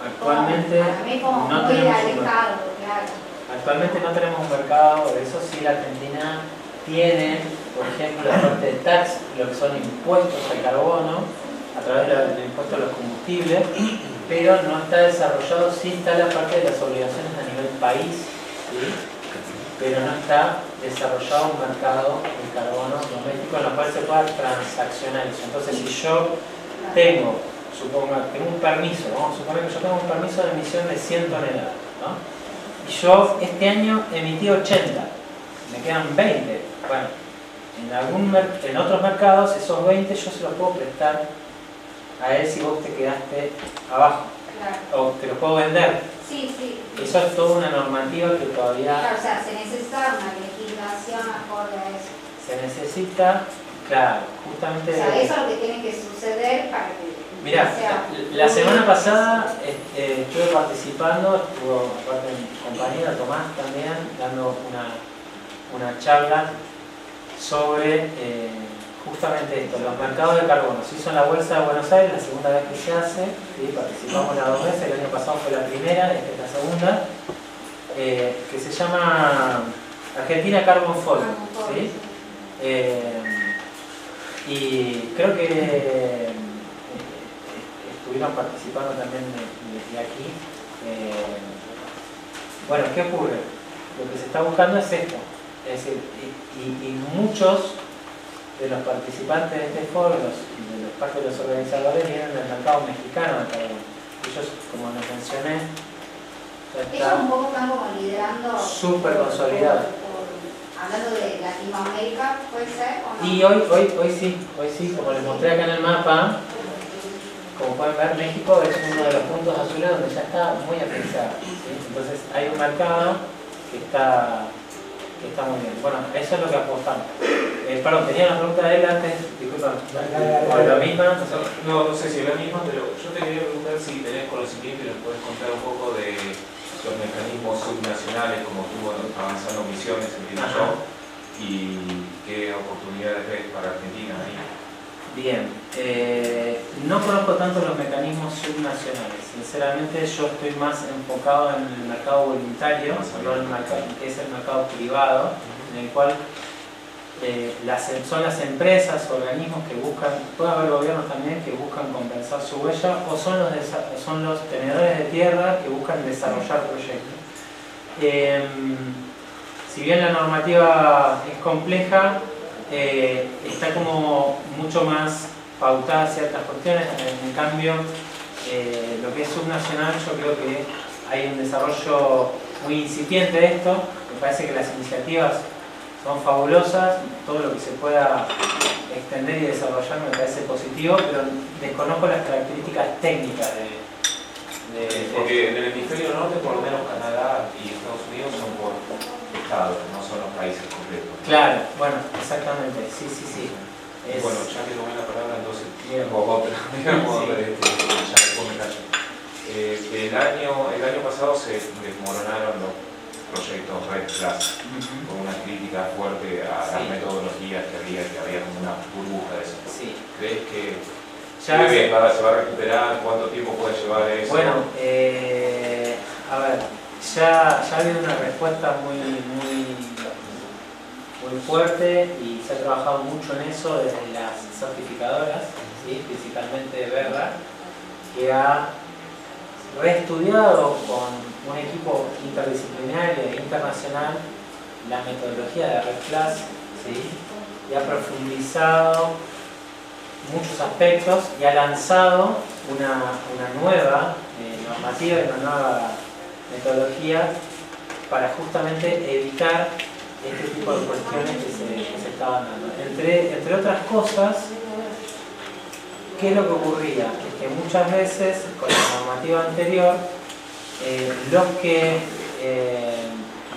Actualmente para mí como no muy tenemos alejado, claro. Actualmente no tenemos un mercado, de eso sí la Argentina tiene, por ejemplo, la parte de tax, lo que son impuestos al carbono, a través del impuesto a los combustibles, pero no está desarrollado, sí está la parte de las obligaciones a nivel país, ¿sí? Pero no está desarrollado un mercado de carbono doméstico en el cual se pueda transaccionar eso. Entonces, si yo tengo un permiso, vamos a suponer que yo tengo un permiso de emisión de 100 toneladas, ¿no? Y yo este año emití 80, me quedan 20. Bueno, en otros mercados esos 20 yo se los puedo prestar a él si vos te quedaste abajo. Claro. O te los puedo vender. Sí, sí. Eso es toda una normativa que todavía Claro, o sea, se necesita una legislación acorde a eso. se necesita, claro, justamente... O sea, eso es lo que tiene que suceder para que... Mirá, la semana pasada estuve participando, estuvo aparte mi compañera Tomás también, dando una charla sobre justamente esto, los mercados de carbono. Se hizo en la Bolsa de Buenos Aires, la segunda vez que se hace, ¿sí? Participamos las 2 veces, el año pasado fue la primera, esta es la segunda, que se llama Argentina Carbon Forum, ¿sí? Y creo que estuvieron participando también de aquí. Bueno, ¿qué ocurre? Lo que se está buscando es esto, es decir, y muchos de los participantes de este foro, de los parte de los organizadores, vienen del mercado mexicano de carbono. Ellos, como les mencioné, ya Ellos un poco están como liderando. súper consolidados. Hablando de Latinoamérica, ¿puede ser o no? Y hoy sí, como les mostré acá en el mapa, como pueden ver, México es uno de los puntos azules donde ya está muy apreciado, ¿sí? Entonces hay un mercado que está muy bien. Bueno, eso es lo que apostamos. Perdón, tenía una pregunta de él antes, disculpa. ¿O la misma? No sé si es la misma, pero yo te quería preguntar si tenés conocimiento y nos puedes contar un poco de los mecanismos subnacionales, como estuvo avanzando Misiones, entiendo yo, y qué oportunidades ves para Argentina ahí. Bien, no conozco tanto los mecanismos subnacionales. Sinceramente yo estoy más enfocado en el mercado voluntario, no en el mercado, que es el mercado privado, en el cual son las empresas, organismos que buscan, puede haber gobiernos también que buscan compensar su huella, o son los tenedores de tierra que buscan desarrollar proyectos. Si bien la normativa es compleja, está como mucho más pautada ciertas cuestiones. En cambio, lo que es subnacional, yo creo que hay un desarrollo muy incipiente de esto. Me parece que las iniciativas son fabulosas, todo lo que se pueda extender y desarrollar me parece positivo, pero desconozco las características técnicas Porque en el hemisferio norte, por lo menos Canadá y Estados Unidos son por estados, no son los países completos. Claro, bueno, exactamente, sí. Bueno, ya que tomé la palabra, entonces, Bien. digamos, ya después me callo. El año pasado se desmoronaron los proyectos Red Plus, con una crítica fuerte a las metodologías que había como una burbuja de eso. Sí. ¿Crees que Ya se va a recuperar? ¿Cuánto tiempo puede llevar eso? Bueno, a ver, ya ha habido una respuesta muy fuerte y se ha trabajado mucho en eso desde las certificadoras, ¿sí? Principalmente Verra, que ha reestudiado con un equipo interdisciplinario e internacional la metodología de Red Plus, ¿sí? Y ha profundizado muchos aspectos y ha lanzado una nueva normativa y una nueva metodología para justamente evitar este tipo de cuestiones que se estaban dando. Entre otras cosas, ¿qué es lo que ocurría? Es que muchas veces con la normativa anterior, los que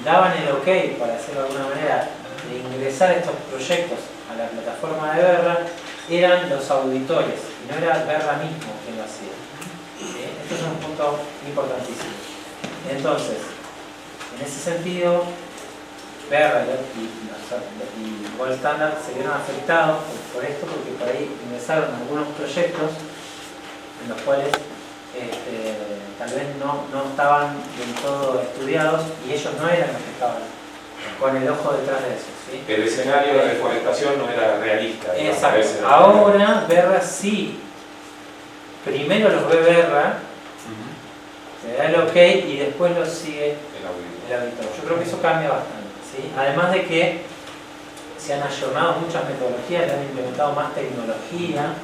daban el ok, para decirlo de alguna manera, de ingresar estos proyectos a la plataforma de Verra, eran los auditores, y no era Verra mismo quien lo hacía. Esto es un punto importantísimo. Entonces, en ese sentido, Verra y Gold Standard se vieron afectados por esto, porque por ahí ingresaron algunos proyectos en los cuales tal vez no estaban del todo estudiados y ellos no eran los que estaban con el ojo detrás de eso, ¿sí? El escenario de deforestación no era realista. Exacto. Ahora Verra sí, primero los ve Verra, se da el ok y después los sigue el auditor. Yo creo que eso cambia bastante, ¿sí? Además de que se han ayornado muchas metodologías, le han implementado más tecnología,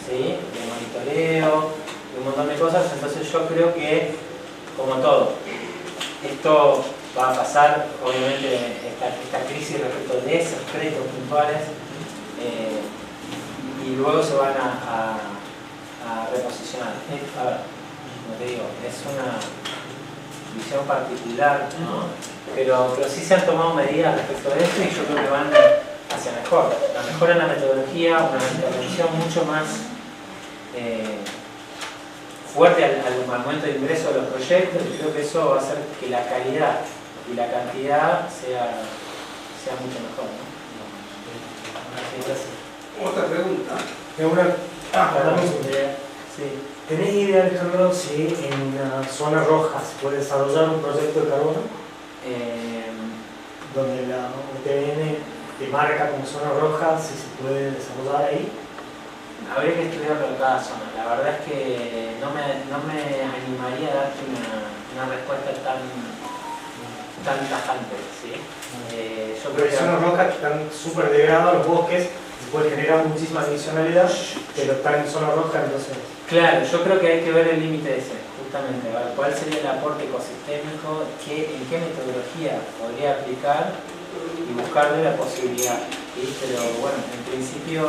¿sí? De monitoreo, de un montón de cosas. Entonces yo creo que, como todo, esto va a pasar, obviamente, esta crisis respecto de esos créditos puntuales, y luego se van a reposicionar. A ver, como te digo, es una visión particular, ¿no? Pero sí se han tomado medidas respecto de esto y yo creo que van hacia mejor. La mejora en la metodología, una intervención mucho más fuerte al momento de ingreso de los proyectos, y creo que eso va a hacer que la calidad y la cantidad sea mucho mejor, ¿no? Gracias. Tengo una... Claro, perdón. sí. ¿Tenés idea, Alejandro, si en una zona roja se puede desarrollar un proyecto de carbono donde la UTN te marca como zona roja, si se puede desarrollar ahí? Habría que estudiarlo en cada zona. La verdad es que no me animaría a darte una respuesta tan tajante, ¿sí? Yo creo Porque que zonas rojas que están súper degradadas, los bosques, se puede generar muchísima adicionalidad, pero están en zona roja, entonces... claro, yo creo que hay que ver el límite ese, justamente, a ver cuál sería el aporte ecosistémico, en qué metodología podría aplicar y buscarle la posibilidad, ¿sí? Pero bueno, en principio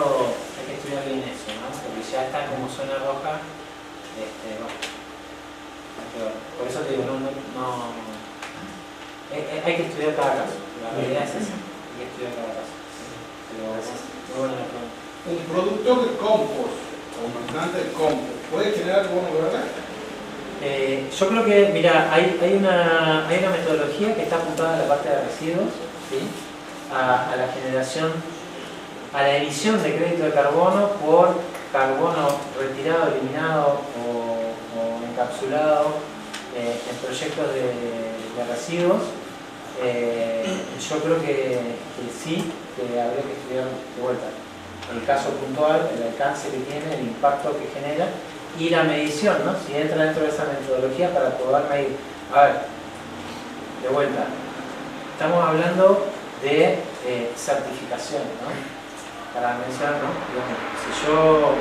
hay que estudiar bien eso, ¿no? Porque ya está como zona roja, bueno, hay que ver. Por eso te digo, hay que estudiar cada caso, la realidad es esa, hay que estudiar cada caso, ¿sí? Pero muy buena la pregunta. Un productor de compost o mandante de compost puede generar bono verde. Yo creo que, mira, hay una metodología que está apuntada a la parte de residuos, ¿sí? a la generación, a la emisión de crédito de carbono por carbono retirado, eliminado o encapsulado en proyectos de residuos. Yo creo que sí, que habría que estudiar de vuelta el caso puntual, el alcance que tiene, el impacto que genera y la medición, ¿no? Si entra dentro de esa metodología para poder medir. A ver, de vuelta, estamos hablando de certificación, ¿no? Para mencionar, ¿no? Digamos, si yo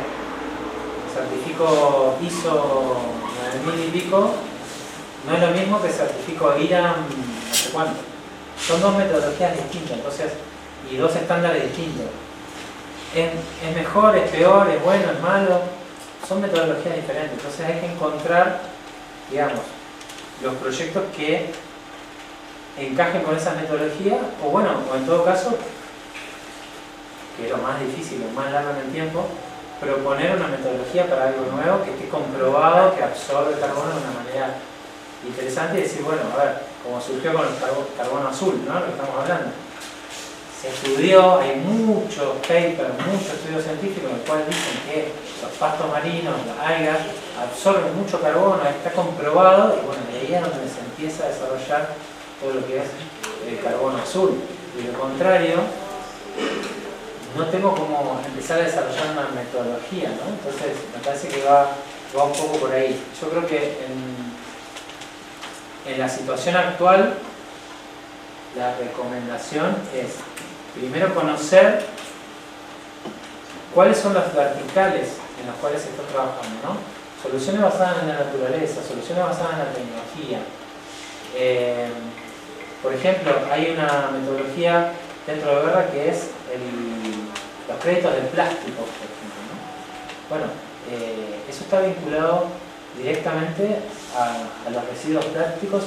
certifico ISO 9000 y pico, no es lo mismo que certifico IRAM no sé cuánto. Son dos metodologías distintas, entonces, y dos estándares distintos. ¿Es mejor, es peor, es bueno, es malo? Son metodologías diferentes, entonces hay que encontrar, digamos, los proyectos que encajen con esas metodologías, o bueno, o en todo caso, que es lo más difícil, lo más largo en el tiempo, proponer una metodología para algo nuevo que esté comprobado, que absorbe el carbono de una manera interesante y decir, bueno, a ver, como surgió con el carbono azul, ¿no? Lo que estamos hablando. Se estudió, hay muchos papers, muchos estudios científicos en los cuales dicen que los pastos marinos, las algas, absorben mucho carbono, está comprobado, y bueno, de ahí es donde se empieza a desarrollar todo lo que es el carbono azul. Y lo contrario, no tengo como empezar a desarrollar una metodología, ¿no? Entonces, me parece que va un poco por ahí. Yo creo que en la situación actual, la recomendación es primero conocer cuáles son las verticales en las cuales se está trabajando, ¿no? Soluciones basadas en la naturaleza, soluciones basadas en la tecnología. Por ejemplo, hay una metodología dentro de Verra que es los créditos del plástico, por ejemplo, ¿no? Bueno, eso está vinculado directamente a los residuos plásticos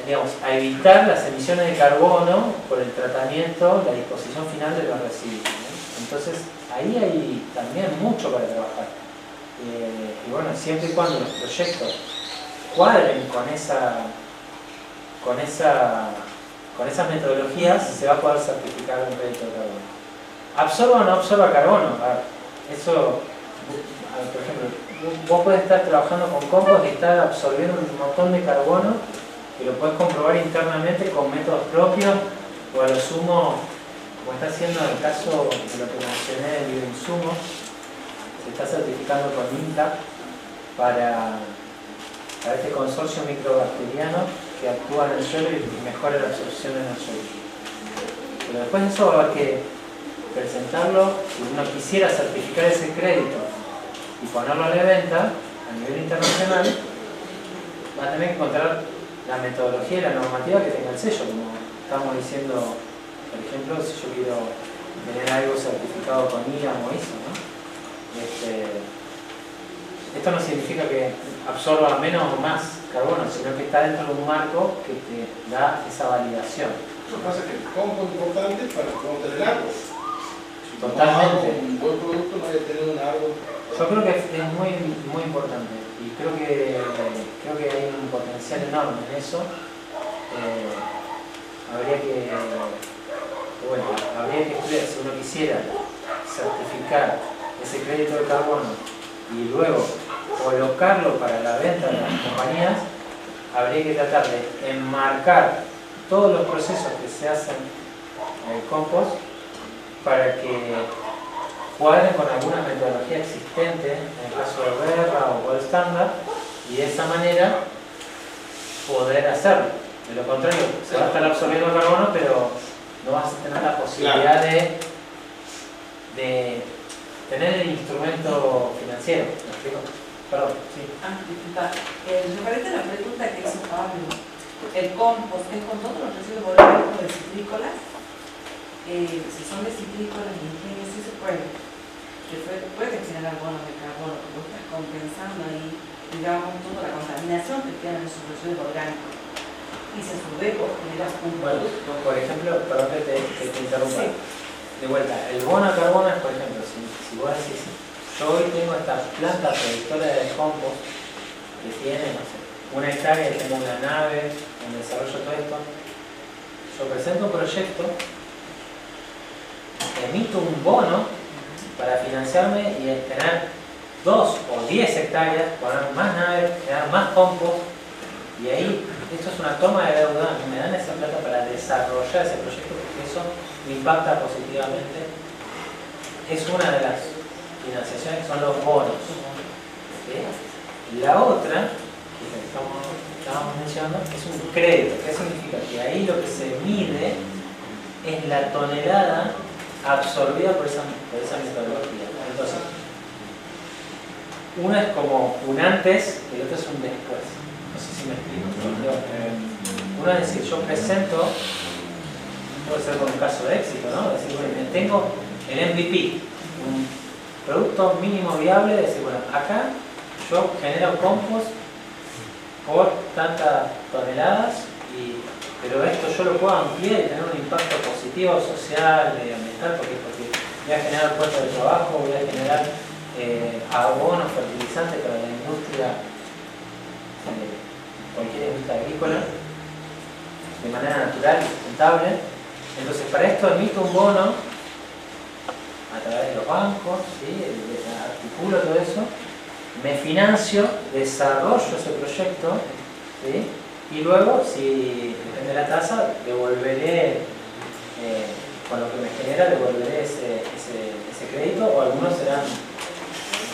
y a evitar las emisiones de carbono por el tratamiento, la disposición final de los residuos, ¿no? Entonces, ahí hay también mucho para trabajar. Y bueno, siempre y cuando los proyectos cuadren con esas metodologías, se va a poder certificar un crédito de carbono. ¿Absorba o no absorba carbono? Eso, por ejemplo, vos podés estar trabajando con compost y estar absorbiendo un montón de carbono que lo podés comprobar internamente con métodos propios o a lo sumo, como está haciendo en el caso de lo que mencioné del bioinsumo, se está certificando con INTA para este consorcio microbacteriano que actúa en el suelo y mejora la absorción en el suelo. Pero después de eso va a haber que presentarlo, si uno quisiera certificar ese crédito y ponerlo a la venta a nivel internacional, va a tener que encontrar la metodología y la normativa que tenga el sello, como estamos diciendo, por ejemplo, si yo quiero tener algo certificado con IRAM o ISO, ¿no? Esto no significa que absorba menos o más carbono, sino que está dentro de un marco que te da esa validación. Lo que pasa es que el compost es importante para promover el árbol. Si Totalmente. un buen producto no hay que tener un árbol. Yo creo que es muy, muy importante y creo que hay un potencial enorme en eso. Habría que bueno, habría que estudiar si uno quisiera certificar ese crédito de carbono y luego colocarlo para la venta de las compañías, habría que tratar de enmarcar todos los procesos que se hacen en el compost para que cuadren con alguna metodología existente, en el caso de Berra o Gold Standard, y de esa manera poder hacerlo. De lo contrario, se va a estar absorbiendo carbono, pero no vas a tener la posibilidad de tener el instrumento financiero. ¿Me explico? Perdón, sí. Disculpa, me parece la pregunta que hizo Pablo. El compost es con todos los residuos orgánicos de citrícolas. Si son de citrícolas y ingenios, sí se puede. Puede generar bonos de carbono, porque estás compensando ahí, digamos, toda la contaminación que tienen esos residuos orgánicos. Y se sube o generas un Bueno, producto. por ejemplo, perdón que te interrumpa. Sí. De vuelta, el bono a carbono es, por ejemplo, si vos decís, yo hoy tengo esta planta productora de compost que tiene, no sé, 1 hectárea, tengo una nave donde desarrollo todo esto, yo presento un proyecto, emito un bono para financiarme y tener 2 o 10 hectáreas, poner más naves, generar más compost, y ahí esto es una toma de deuda, me dan esa plata para desarrollar ese proyecto porque eso me impacta positivamente. Es una de las financiaciones que son los bonos. ¿Sí? La otra, que es la que estábamos mencionando, es un crédito. ¿Qué significa? Que ahí lo que se mide es la tonelada absorbida por esa metodología. Entonces, uno es como un antes y el otro es un después. No sé si me explico. Uno es decir, yo presento, puede ser con un caso de éxito, ¿no? Es decir, bueno, tengo el MVP, un producto mínimo viable, de decir, bueno, acá yo genero compost por tantas toneladas, pero esto yo lo puedo ampliar y tener un impacto positivo, social, medioambiental, porque voy a generar puestos de trabajo, voy a generar abonos, fertilizantes para la industria, cualquier industria agrícola, de manera natural y sustentable. Entonces, para esto emito un bono a través de los bancos, ¿sí? Articulo todo eso, me financio, desarrollo ese proyecto, ¿sí? Y luego, si depende de la tasa, devolveré, con lo que me genera, devolveré ese crédito, o algunos serán,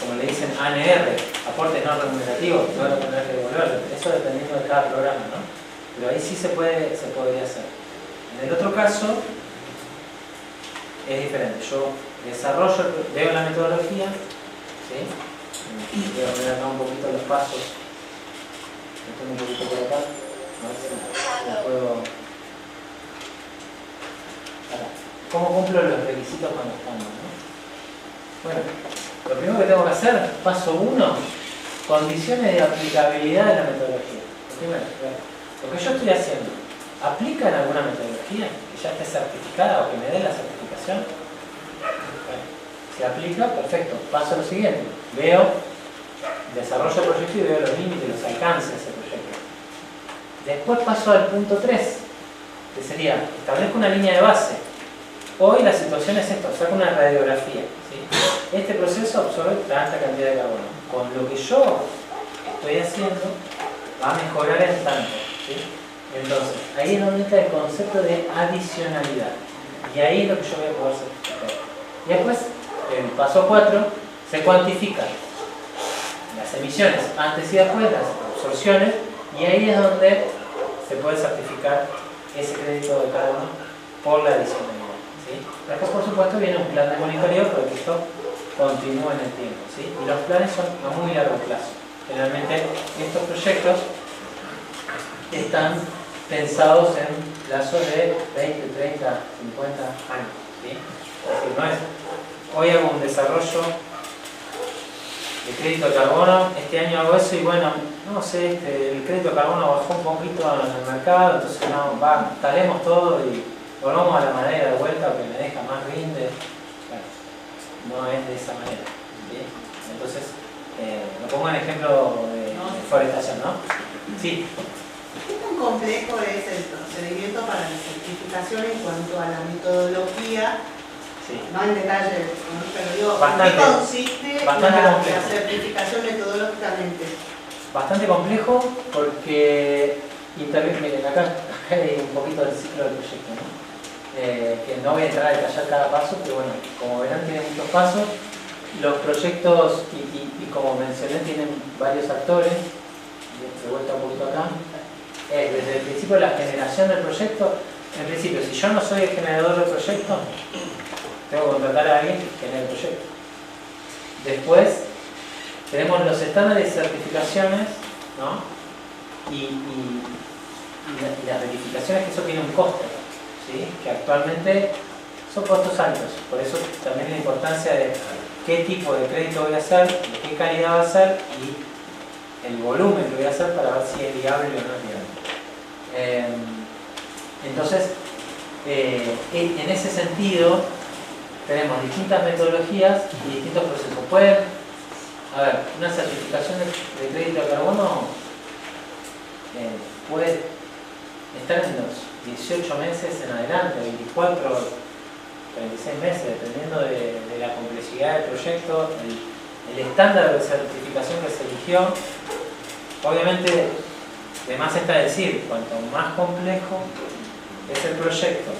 como le dicen, ANR, aportes no remunerativos, no van a tener que devolverlo. Eso dependiendo de cada programa, ¿no? Pero ahí sí se podría hacer. En el otro caso, es diferente. Yo desarrollo, veo la metodología, ¿sí? Voy a poner acá un poquito los pasos. Lo tengo un poquito por acá. A ver si lo puedo. Acá. ¿Cómo cumplo los requisitos cuando estamos, ¿no? Bueno, lo primero que tengo que hacer, paso 1, condiciones de aplicabilidad de la metodología. Lo primero, lo que yo estoy haciendo, ¿aplica en alguna metodología que ya esté certificada o que me dé la certificación? Bueno, si aplica, perfecto. Paso a lo siguiente. Veo, desarrollo el proyecto y veo los límites, los alcances de ese proyecto. Después paso al punto 3, que sería, establezco una línea de base. Hoy la situación es esto, saco una radiografía, ¿sí? Este proceso absorbe tanta cantidad de carbono. Con lo que yo estoy haciendo, va a mejorar en tanto, ¿sí? Entonces, ahí es donde está el concepto de adicionalidad. Y ahí es lo que yo voy a poder certificar. Y después, el paso 4, se cuantifican las emisiones antes y después, las absorciones, y ahí es donde se puede certificar ese crédito de carbono por la adicionalidad. ¿Sí? Después, por supuesto, viene un plan de monitoreo para que esto continúe en el tiempo, ¿sí? Y los planes son a muy largo plazo. Generalmente estos proyectos están pensados en plazos de 20, 30, 50 años, ¿sí? Es decir, no es, hoy hago un desarrollo de crédito de carbono, este año hago eso y bueno, no sé, el crédito de carbono bajó un poquito en el mercado, entonces no, talemos todo y volvamos a la madera de vuelta porque me deja más rinde. Bueno, no es de esa manera, ¿sí? Entonces, lo pongo en ejemplo de forestación, ¿no? Sí. ¿Qué tan complejo es el procedimiento para la certificación en cuanto a la metodología? Sí. No en detalle, ¿no? Pero digo, ¿en Bastante- qué consiste bastante la complejo. certificación metodológicamente? Bastante complejo porque miren, acá hay un poquito del ciclo del proyecto, ¿no? Que no voy a entrar a detallar cada paso, pero bueno, como verán tiene muchos pasos. Los proyectos, y como mencioné, tienen varios actores, de vuelta un poquito acá. Desde el principio de la generación del proyecto, en principio, si yo no soy el generador del proyecto, tengo que contratar a alguien que genere el proyecto. Después, tenemos los estándares de certificaciones, ¿no? y las verificaciones, que eso tiene un costo, ¿sí? Que actualmente son costos altos. Por eso también la importancia de qué tipo de crédito voy a hacer, de qué calidad va a ser y el volumen que voy a hacer para ver si es viable o no es viable. Entonces, en ese sentido, tenemos distintas metodologías y distintos procesos. Pueden, a ver, una certificación de crédito de carbono puede estar en los 18 meses en adelante, 24, 36 meses, dependiendo de la complejidad del proyecto, el estándar de certificación que se eligió. Obviamente, de más está decir, cuanto más complejo es el proyecto,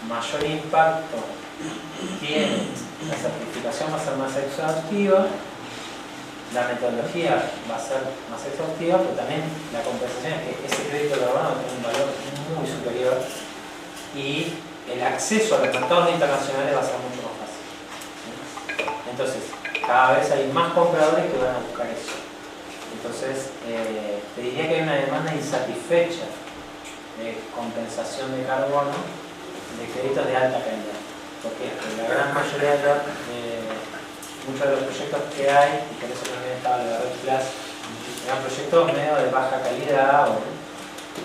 mayor impacto tiene, la certificación va a ser más exhaustiva, la metodología va a ser más exhaustiva, pero también la compensación es que ese crédito de carbono tiene un valor muy superior y el acceso a los mercados internacionales va a ser mucho más fácil. ¿Sí? Entonces, cada vez hay más compradores que van a buscar eso. Entonces, te diría que hay una demanda insatisfecha de compensación de carbono de créditos de alta calidad, porque la gran mayoría de muchos de los proyectos que hay, y por eso también estaba la Red Plus, eran proyectos medio de baja calidad,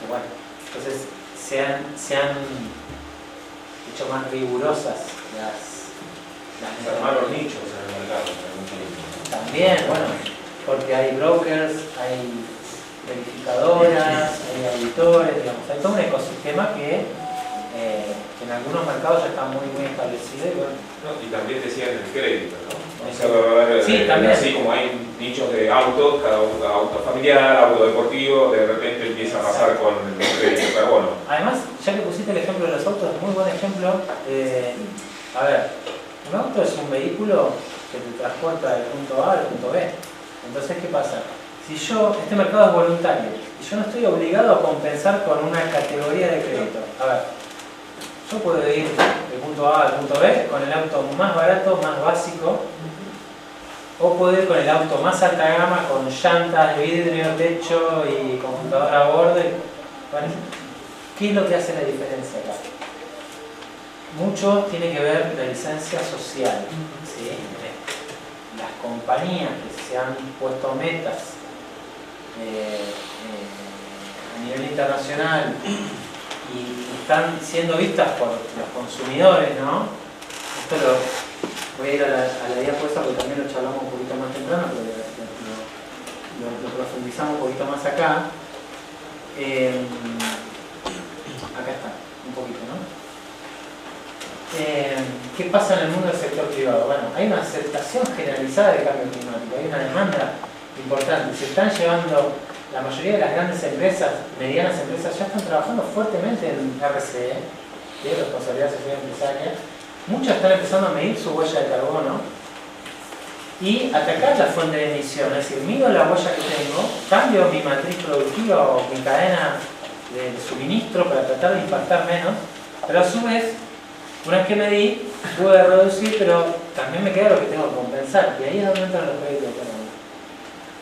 bueno, entonces se han hecho más rigurosas las Armar los nichos en el mercado. también, bueno, porque hay brokers, hay verificadoras, hay auditores, digamos, hay todo un ecosistema que en algunos mercados ya está muy establecido y bueno. No, y también decían el crédito, ¿no? O Sí. sea, va a haber, Sí, también. así como hay nichos de autos, cada auto familiar, auto deportivo, de repente empieza a pasar con el crédito de carbono. Además, ya que pusiste el ejemplo de los autos, es muy buen ejemplo. A ver, un auto es un vehículo que te transporta del punto A al punto B. Entonces, ¿qué pasa? Si este mercado es voluntario y yo no estoy obligado a compensar con una categoría de crédito. A ver, yo puedo ir del punto A al punto B con el auto más barato, más básico, o puedo ir con el auto más alta gama, con llantas, vidrio, techo y computadora a bordo. Bueno, ¿qué es lo que hace la diferencia acá? Mucho tiene que ver la licencia social. ¿Sí? Las compañías que se han puesto metas a nivel internacional y están siendo vistas por los consumidores, ¿no? Esto voy a ir a la diapositiva porque también lo charlamos un poquito más temprano, pero lo profundizamos un poquito más acá. Acá está, un poquito, ¿no? ¿Qué pasa en el mundo del sector privado? Bueno, hay una aceptación generalizada del cambio climático, hay una demanda importante. Se están llevando, la mayoría de las grandes empresas, medianas empresas, ya están trabajando fuertemente en RCE, de responsabilidad social empresaria. Muchas están empezando a medir su huella de carbono y atacar la fuente de emisión, es decir, mido la huella que tengo, cambio mi matriz productiva o mi cadena de suministro para tratar de impactar menos, pero a su vez, una vez que medí, pude reducir, pero también me queda lo que tengo que compensar, y ahí es donde entran los créditos de carbono.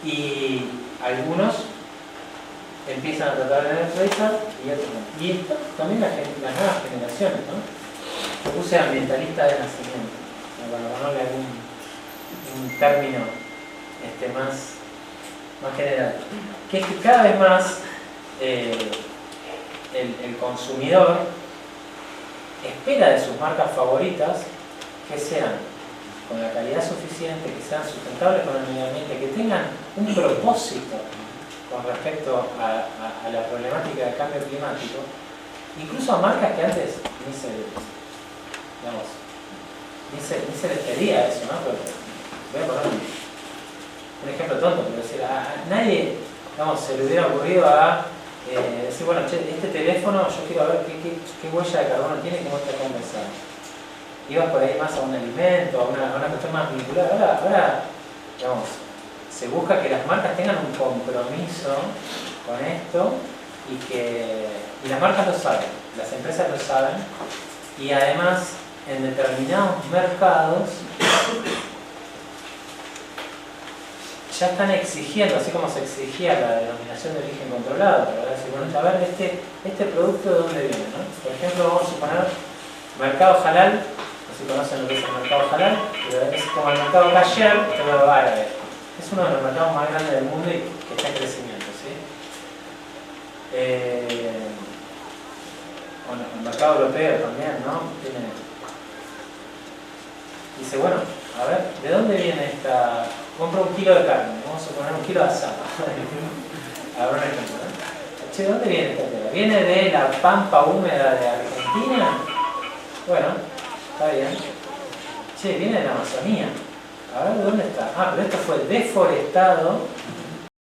Y algunos empiezan a tratar de neutralizar y otros no. Y esto también las nuevas generaciones, ¿no? Yo puse ambientalista de nacimiento, para ponerle un término más general. Que es que cada vez más el consumidor espera de sus marcas favoritas que sean con la calidad suficiente, que sean sustentables con el medio ambiente, que tengan un propósito con respecto a la problemática del cambio climático, incluso a marcas que antes ni se les pedía eso, ¿no? Pero voy a poner un ejemplo tonto, pero decir, a nadie, se le hubiera ocurrido a decir, bueno, che, este teléfono yo quiero ver qué huella de carbono tiene y cómo está compensado. Ibas por ahí más a un alimento, a una cuestión más vinculada. Ahora, se busca que las marcas tengan un compromiso con esto y las marcas lo saben, las empresas lo saben, y además en determinados mercados ya están exigiendo, así como se exigía la denominación de origen controlado, para decir, bueno, a ver, este producto de dónde viene, ¿no? Por ejemplo, vamos a suponer mercado halal, no sé si conocen lo que es el mercado halal, pero es como el mercado kasher, pero árabe. Es uno de los mercados más grandes del mundo y que está en crecimiento, ¿sí? Bueno, el mercado europeo también, ¿no? Dice, bueno, a ver, ¿de dónde viene esta? Compro 1 kilo de carne, vamos a poner 1 kilo de asado. A ver un ejemplo, ¿no? Che, ¿de dónde viene esta tela? ¿Viene de la pampa húmeda de Argentina? Bueno, está bien. Che, viene de la Amazonía. A ver, ¿de dónde está? Ah, pero esto fue deforestado